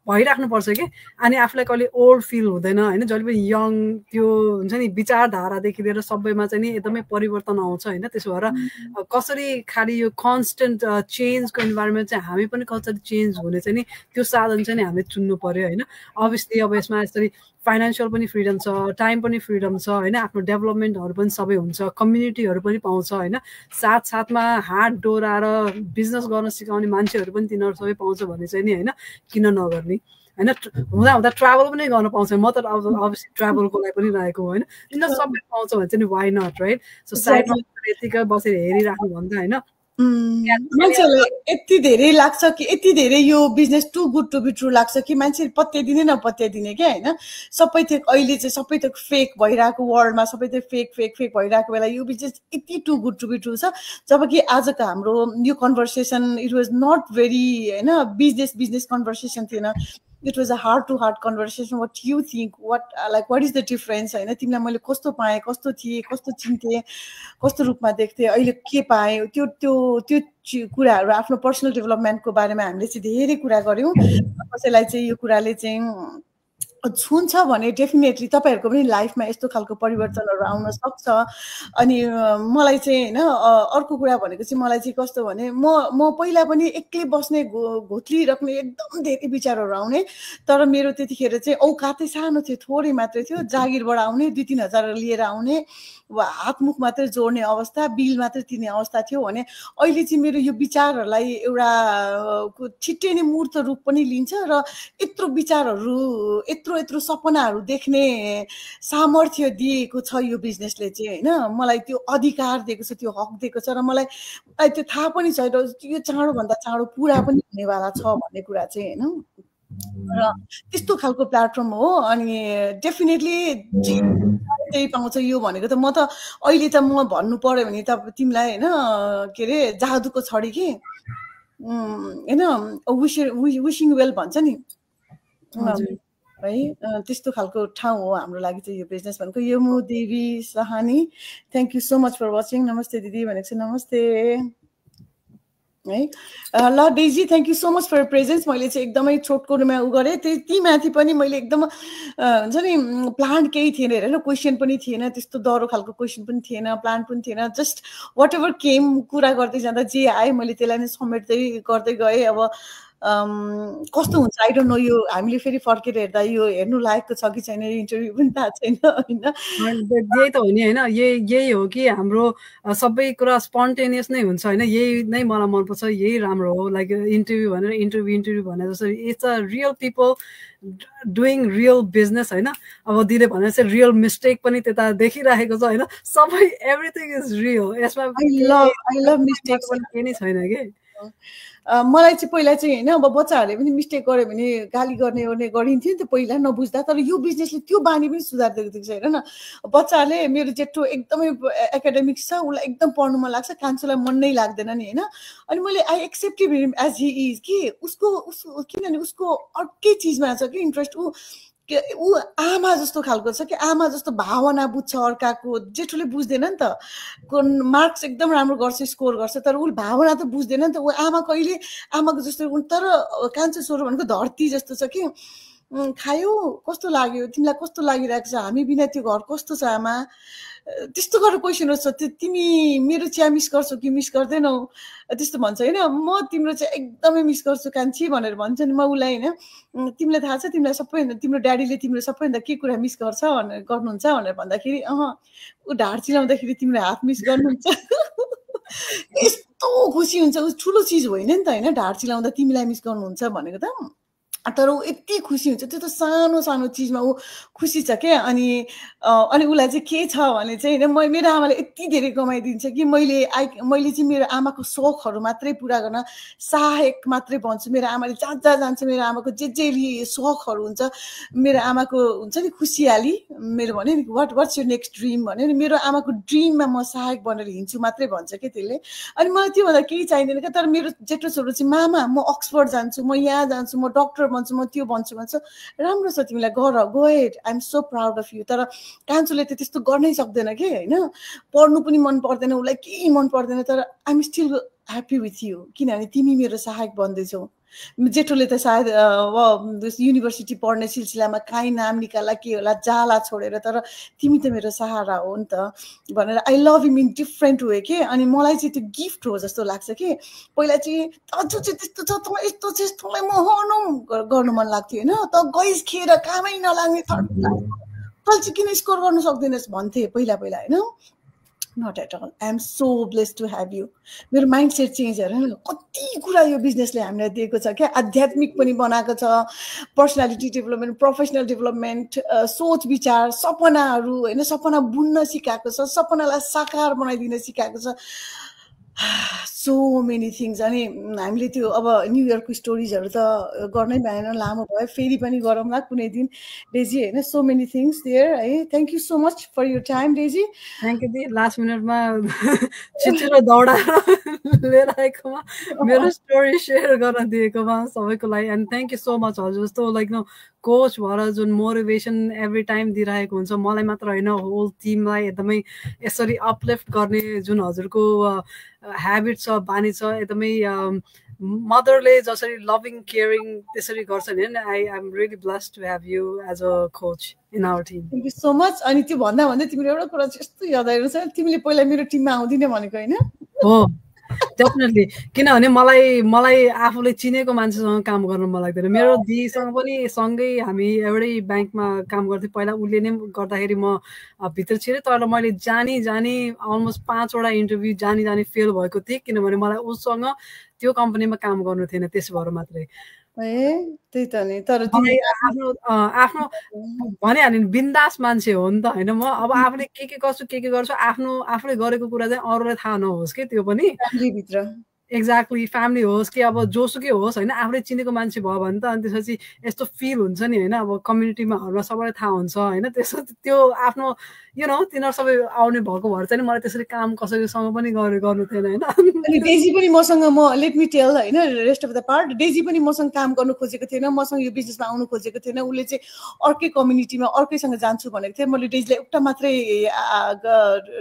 भइराख्नुपर्छ कि अनि आफूलाई कहिले ओल्ड फिल हुँदैन होइन जहिले पनि यङ त्यो हुन्छ नि विचारधारादेखि लिएर सबैमा चाहिँ नि एकदमै परिवर्तन आउँछ होइन त्यसो भएर कसरी खालि यो कन्सटेन्ट चेन्जको इन्भाइरोमेन्ट चाहिँ हामी पनि कसरी चेन्ज हुने चाहिँ नि त्यो साधन चाहिँ नि हामीले चुन्नु पर्यो होइन अभियसली अब यसमा यसरी फाइनेन्सियल पनि फ्रिडम छ टाइम पनि फ्रिडम छ होइन आफ्नो डेभलपमेन्टहरू पनि सबै हुन्छ कम्युनिटीहरू पनि पाउँछ होइन साथमा हात डोराएर बिजनेस गर्न सिकाउने मान्छेहरू पनि तिनीहरू सबै पाउँछ भने चाहिँ नि होइन किन नगर्ने होइन हुँदा ट्राभल पनि गर्न पाउँछ म त अभियसली ट्राभलको लागि पनि रहेको होइन तिनीहरू सबै पाउँछ भने चाहिँ नि वाइ नट राइट सो साइडमा यतिकै बसेर हेरिराख्नु भन्दा होइन
मान्छेलाई यति धेरै लाग्छ कि यति धेरै यो business too good to be true लाग्छ कि मान्छेले पत्याइदिने नपत्याइदिने क्या होइन सबै त्यो अहिले चाहिँ सबै त्यो फेक भइरहेको वर्ल्डमा सबै त्यो फेक भइरहेको बेला यो बिजनेस यति too good to be true छ जबकि आजको हाम्रो यो conversation it was not very होइन बिजनेस कन्भर्सेसन थिएन it was a heart to heart conversation what you think what is the difference हैन तिमीलाई मैले कस्तो पाएँ कस्तो थिए कस्तो चिन्थे कस्तो रूपमा देख्थे अहिले के पाएँ त्यो कुराहरु आफ्नो पर्सनल डेभलपमेन्टको बारेमा हामीले चाहिँ धेरै कुरा गर्यौं कसैलाई चाहिँ यो कुराले चाहिँ छुन्छ भने डेफिनेटली तपाईहरुको पनि लाइफमा यस्तो खालको परिवर्तनहरु आउन सक्छ अनि मलाई चाहिँ हैन अर्को कुरा भनेको चाहिँ मलाई चाहिँ कस्तो भने म पहिला पनि एक्लै बस्ने घोत्ली राख्ने एकदम धेरै विचारहरु आउने तर मेरो त्यतिखेर चाहिँ औकातै सानो थियो थोरै मात्रै थियो जागिरबाट आउने 2-3 हजार लिएर आउने हातमुख मात्रै जोड्ने अवस्था, बिल मात्रै तिर्ने अवस्था थियो भने अहिले चाहिँ मेरो यो विचारहरूलाई एउटा छिट्टै नै मूर्त रूप पनि लिन्छ र यत्रो विचारहरू यत्रो सपनाहरू देख्ने सामर्थ्य दिएको छ यो बिजनेसले चाहिँ होइन। मलाई त्यो अधिकार दिएको छ, त्यो हक दिएको छ र मलाई त्यो थाहा पनि छ यो चाँडोभन्दा चाँडो पुरा पनि हुनेवाला छ भन्ने कुरा चाहिँ होइन। र त्यस्तो खालको प्लेटफर्म हो। अनि डेफिनेटली त्यही पाउँछ यो भनेको त म त अहिले त म भन्नु पर्यो भने त तिमीलाई होइन के अरे जादुको छडी कि होइन विशिङ वेल भन्छ नि है, त्यस्तो खालको ठाउँ हो हाम्रो लागि चाहिँ यो बिजनेस भनेको। Yamu Devi Sahani thank you so much for watching. नमस्ते दिदी भनेको छ। नमस्ते है ल Daisy thank you so much for presence. मैले चाहिँ एकदमै छोटकोमा उ गरेँ ती माथि पनि मैले एकदम हुन्छ नि प्लान केही थिएन हेर, क्वेसन पनि थिएन, त्यस्तो डह्रो खालको क्वेसन पनि थिएन, प्लान पनि थिएन, जस्ट वाट एभर केम कुरा गर्दै जाँदा जे आयो मैले त्यसलाई नै समेट्दै गर्दै गएँ। अब कस्तो हुन्छ आई डोन्ट नो, यो हामीले फेरि फर्केर हेर्दा यो हेर्नु लायकको छ कि छैन इन्टरभ्यू पनि थाहा छैन होइन।
यही त हो नि होइन, यही हो कि हाम्रो सबै कुरा स्पन्टेनियस नै हुन्छ होइन। यही नै मलाई मनपर्छ, यही राम्रो हो। लाइक इन्टरभ्यू भनेर इन्टरभ्यू भने जसरी it's a real people doing real business होइन। अब दिदीले भने चाहिँ रियल मिस्टेक पनि त्यता देखिरहेको छ होइन। सबै एभ्रिथिङ इज रियल, यसमा
आई लभ मिस्टेक
पनि केही नै छैन कि।
मलाई चाहिँ पहिला चाहिँ होइन अब बच्चाहरूले पनि मिस्टेक गर्यो भने गाली गर्ने गरिन्थ्यो नि त पहिला नबुझ्दा, तर यो बिजनेसले त्यो बानी पनि सुधारिदिएको देख्छ हेर न। बच्चाहरूले मेरो जेठो एकदमै एकाडेमिक्स छ, उसलाई एकदम पढ्नु मन लाग्छ, कान्छोलाई मन नै लाग्दैन नि होइन। अनि मैले I accept him as he is कि उसको किनभने उसको अर्कै चिजमा छ कि इन्ट्रेस्ट। ऊ आमा जस्तो खालको छ कि आमा जस्तो भावना बुझ्छ अर्काको, जेठोले बुझ्दैन नि त। मार्क्स एकदम राम्रो गर्छ, स्कोर गर्छ, तर ऊ भावना त बुझ्दैन नि त। ऊ आमा कहिले आमाको जस्तो, तर कान्छो छोरो भनेको धरती जस्तो छ कि खायो कस्तो लाग्यो, तिमीलाई कस्तो लागिरहेको छ, हामी बिना त्यो घर कस्तो छ आमा, त्यस्तो गरेर क्वेसनहरू छ। तिमी मेरो चिया मिस गर्छौ कि मिस गर्दैनौ त्यस्तो भन्छ होइन। म तिम्रो चाहिँ एकदमै मिस गर्छु कान्छी भनेर भन्छ नि। म उसलाई होइन तिमीलाई थाहा छ तिमीलाई सबैभन्दा तिम्रो ड्याडीले तिम्रो सबैभन्दा के कुरा मिस गर्नुहुन्छ भनेर भन्दाखेरि ऊ ढाड चिलाउँदाखेरि तिम्रो हात मिस गर्नुहुन्छ यस्तो खुसी हुन्छ। ऊ ठुलो चिज होइन नि त होइन, ढाड चिलाउँदा तिमीलाई मिस गर्नुहुन्छ भनेको त, तर ऊ यति खुसी हुन्छ। त्यो त सानो सानो चिजमा ऊ खुसी छ क्या। अनि उसलाई चाहिँ के छ भने चाहिँ होइन मेरो आमाले यति धेरै कमाइदिन्छ कि मैले चाहिँ मेरो आमाको सोखहरू मात्रै पुरा गर्न सहायक मात्रै भन्छु। मेरो आमाले जहाँ जहाँ जान्छ मेरो आमाको जे सोखहरू हुन्छ, मेरो आमाको हुन्छ नि खुसियाली, मेरो भन्यो नि वाट्स यो नेक्स्ट ड्रिम भन्यो नि, मेरो आमाको ड्रिममा म सहायक बनेर हिँड्छु मात्रै भन्छ कि त्यसले। अनि मलाई त्योभन्दा केही चाहिँदैन क्या। तर मेरो जेठो छोरो चाहिँ मामा म अक्सफोर्ड जान्छु, म यहाँ जान्छु, म डक्टर भन्छु, म त्यो भन्छु राम्रो छ तिमीलाई गर go ahead, I am so proud of you. तर कान्छोले त त्यस्तो गर्नै सक्दैन कि होइन, पढ्नु पनि मन पर्दैन, उसलाई केही मन पर्दैन, तर I am still happy with you किनभने तिमी मेरो सहायक बन्दैछौ। जेठोले त सायद युनिभर्सिटी पढ्ने सिलसिलामा काहीँ नाम निकाल्ला के होला जाला छोडेर, तर तिमी त मेरो सहारा हो नि त भनेर I love him in different way के। अनि मलाई चाहिँ त्यो गिफ्ट हो जस्तो लाग्छ कि। पहिला चाहिँ अझ चाहिँ त्यस्तो छ तँ यस्तो छ यस्तोलाई म गर्नु मन लाग्थ्यो होइन, त गइस खेर कामै नलाग्ने तल चाहिँ किन स्कोर गर्नु सक्दैनस् भन्थे पहिला होइन। Not at all, I am so blessed to have you. मेरो माइन्ड सेट चेन्ज हेर न, कति कुरा यो बिजनेसले हामीलाई दिएको छ क्या। आध्यात्मिक पनि बनाएको छ, पर्सनालिटी डेभलपमेन्ट, प्रोफेसनल डेभलपमेन्ट, सोच विचार, सपनाहरू होइन, सपना बुन्न सिकाएको छ, सपनालाई साकार बनाइदिन सिकाएको छ, सो मेनी थिङ्स। अनि हामीले त्यो अब न्यु इयरको स्टोरिजहरू त गर्नै भएन, लामो भयो, फेरि पनि गरौँला कुनै दिन डेजी होइन। सो मेनी थिङ्स देयर है। Thank you so much for your time Daisy.
Thank you दि, लास्ट मिनटमा छिटो दौडाएर लिएर आएकोमा, मेरो स्टोरी सेयर गर्न दिएकोमा सबैको लागि। And thank you so much हजुर जस्तो लाइक नो कोच भएर जुन मोटिभेसन एभ्री टाइम दिइरहेको हुन्छ, मलाई मात्र होइन होल टिमलाई एकदमै यसरी अपलिफ्ट गर्ने जुन हजुरको ह्याबिट छ, बानी छ, एकदमै मदरले जसरी लभिङ केयरिङ त्यसरी गर्छ नि। I am really blessed to have you as a coach in our team.
Thank you so much. अनि त्यो भन्दा तिमीले एउटा कुरा चाहिँ यस्तो याद आइरहेको छ, तिमीले पहिला मेरो टिममा आउँदिन भनेको होइन?
हो डेफिनेटली किनभने मलाई आफूले चिनेको मान्छेसँग काम गर्न मन लाग्दैन मेरो दिदीसँग पनि सँगै हामी एउटै ब्याङ्कमा काम गर्थ्यौँ पहिला उसले नै गर्दाखेरि म भित्र छिरेँ तर मैले जानी अलमोस्ट 5 वटा इन्टरभ्यू जानी फेल भएको थिएँ किनभने मलाई उसँग त्यो कम्पनीमा काम गर्नु थिएन त्यसो भएर मात्रै
त्यही त नि तर
आफ्नो भनिहाल्यो नि बिन्दास मान्छे हो नि त होइन म अब आफूले के गर्छु आफूले गरेको कुरा चाहिँ अरूलाई थाहा नहोस् कि त्यो पनि
भित्र
एक्ज्याक्टली फ्यामिली होस् कि अब जोसुकै होस् होइन आफूले चिनेको मान्छे भयो भने त अनि त्यसपछि यस्तो फिल हुन्छ नि होइन अब कम्युनिटीमा सबैलाई थाहा हुन्छ होइन त्यो आफ्नो तिनीहरू सबै आउने भएको भएर चाहिँ मलाई त्यसरी काम कसैसँग पनि गर्नु थिएन होइन
अनि डेजी पनि मसँग लेट मी टेल होइन rest of the part Daisy पनि मसँग काम गर्नु खोजेको थिएन मसँग यो बिजनेसमा आउनु खोजेको थिएन उसले चाहिँ अर्कै कम्युनिटीमा अर्कैसँग जान्छु भनेको थिएँ मैले डेजीलाई एउटा मात्रै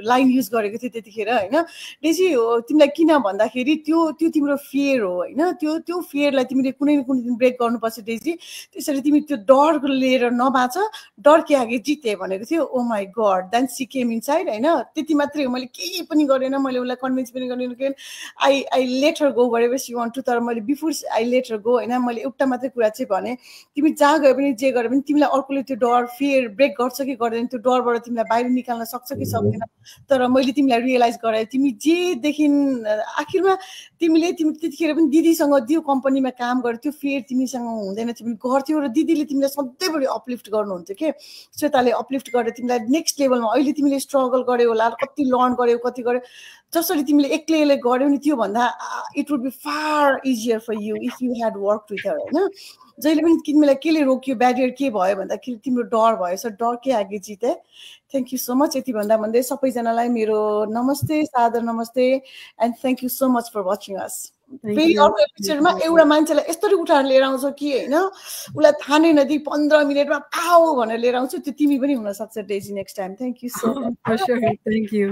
लाइन युज गरेको थिएँ त्यतिखेर होइन डेजी तिमीलाई किन भन्दाखेरि त्यो तिम्रो फियर हो होइन त्यो फियरलाई तिमीले कुनै न कुनै दिन ब्रेक गर्नुपर्छ डेजी त्यसरी तिमी त्यो डर लिएर नबाँच डर के आगे जिते भनेको थियो oh my god then she came inside होइन त्यति मात्रै हो मैले केही पनि गरेन मैले उसलाई कन्भिन्स पनि गरेन I let her go where you want to तर मैले before I let her go होइन मैले एउटा मात्रै कुरा चाहिँ भने तिमी जहाँ गयो पनि जे गरे पनि तिमीलाई अर्कोले त्यो डर फियर ब्रेक गर्छ कि गर्दैन त्यो डरबाट तिमीलाई बाहिर निकाल्न सक्छ कि सक्दैन तर मैले तिमीलाई रियलाइज गराएँ तिमी जेदेखि आखिरमा तिमी त्यतिखेर पनि दिदीसँग त्यो कम्पनीमा काम गर्यो त्यो फेयर तिमीसँग हुँदैन तिमी गर्थ्यौ र दिदीले तिमीलाई सधैँभरि अपलिफ्ट गर्नुहुन्थ्यो के श्वेताले अपलिफ्ट गरेर तिमीलाई नेक्स्ट लेभलमा अहिले तिमीले स्ट्रगल गर्यौ होला कति लर्न गर्यौ कति गर्यौ जसरी तिमीले एक्लैले गर्यौ नि त्यो भन्दा it would be far easier for you if you had work with her होइन जहिले पनि तिमीलाई केले रोक्यो ब्यारियर के भयो भन्दाखेरि तिम्रो डर भयो सो डर के आगे जिते थ्याङ्क यू सो मच यति भन्दै सबैजनालाई मेरो नमस्ते सादर नमस्ते and thank you so much for watching us फेरि अर्को एपिसोडमा एउटा मान्छेलाई यस्तरी उठाएर लिएर आउँछ कि होइन उसलाई थाहा नै नदिई 15 मिनटमा पाऊ भनेर लिएर आउँछु त्यो तिमी पनि हुनसक्छ Daisy next time thank you so much
thank you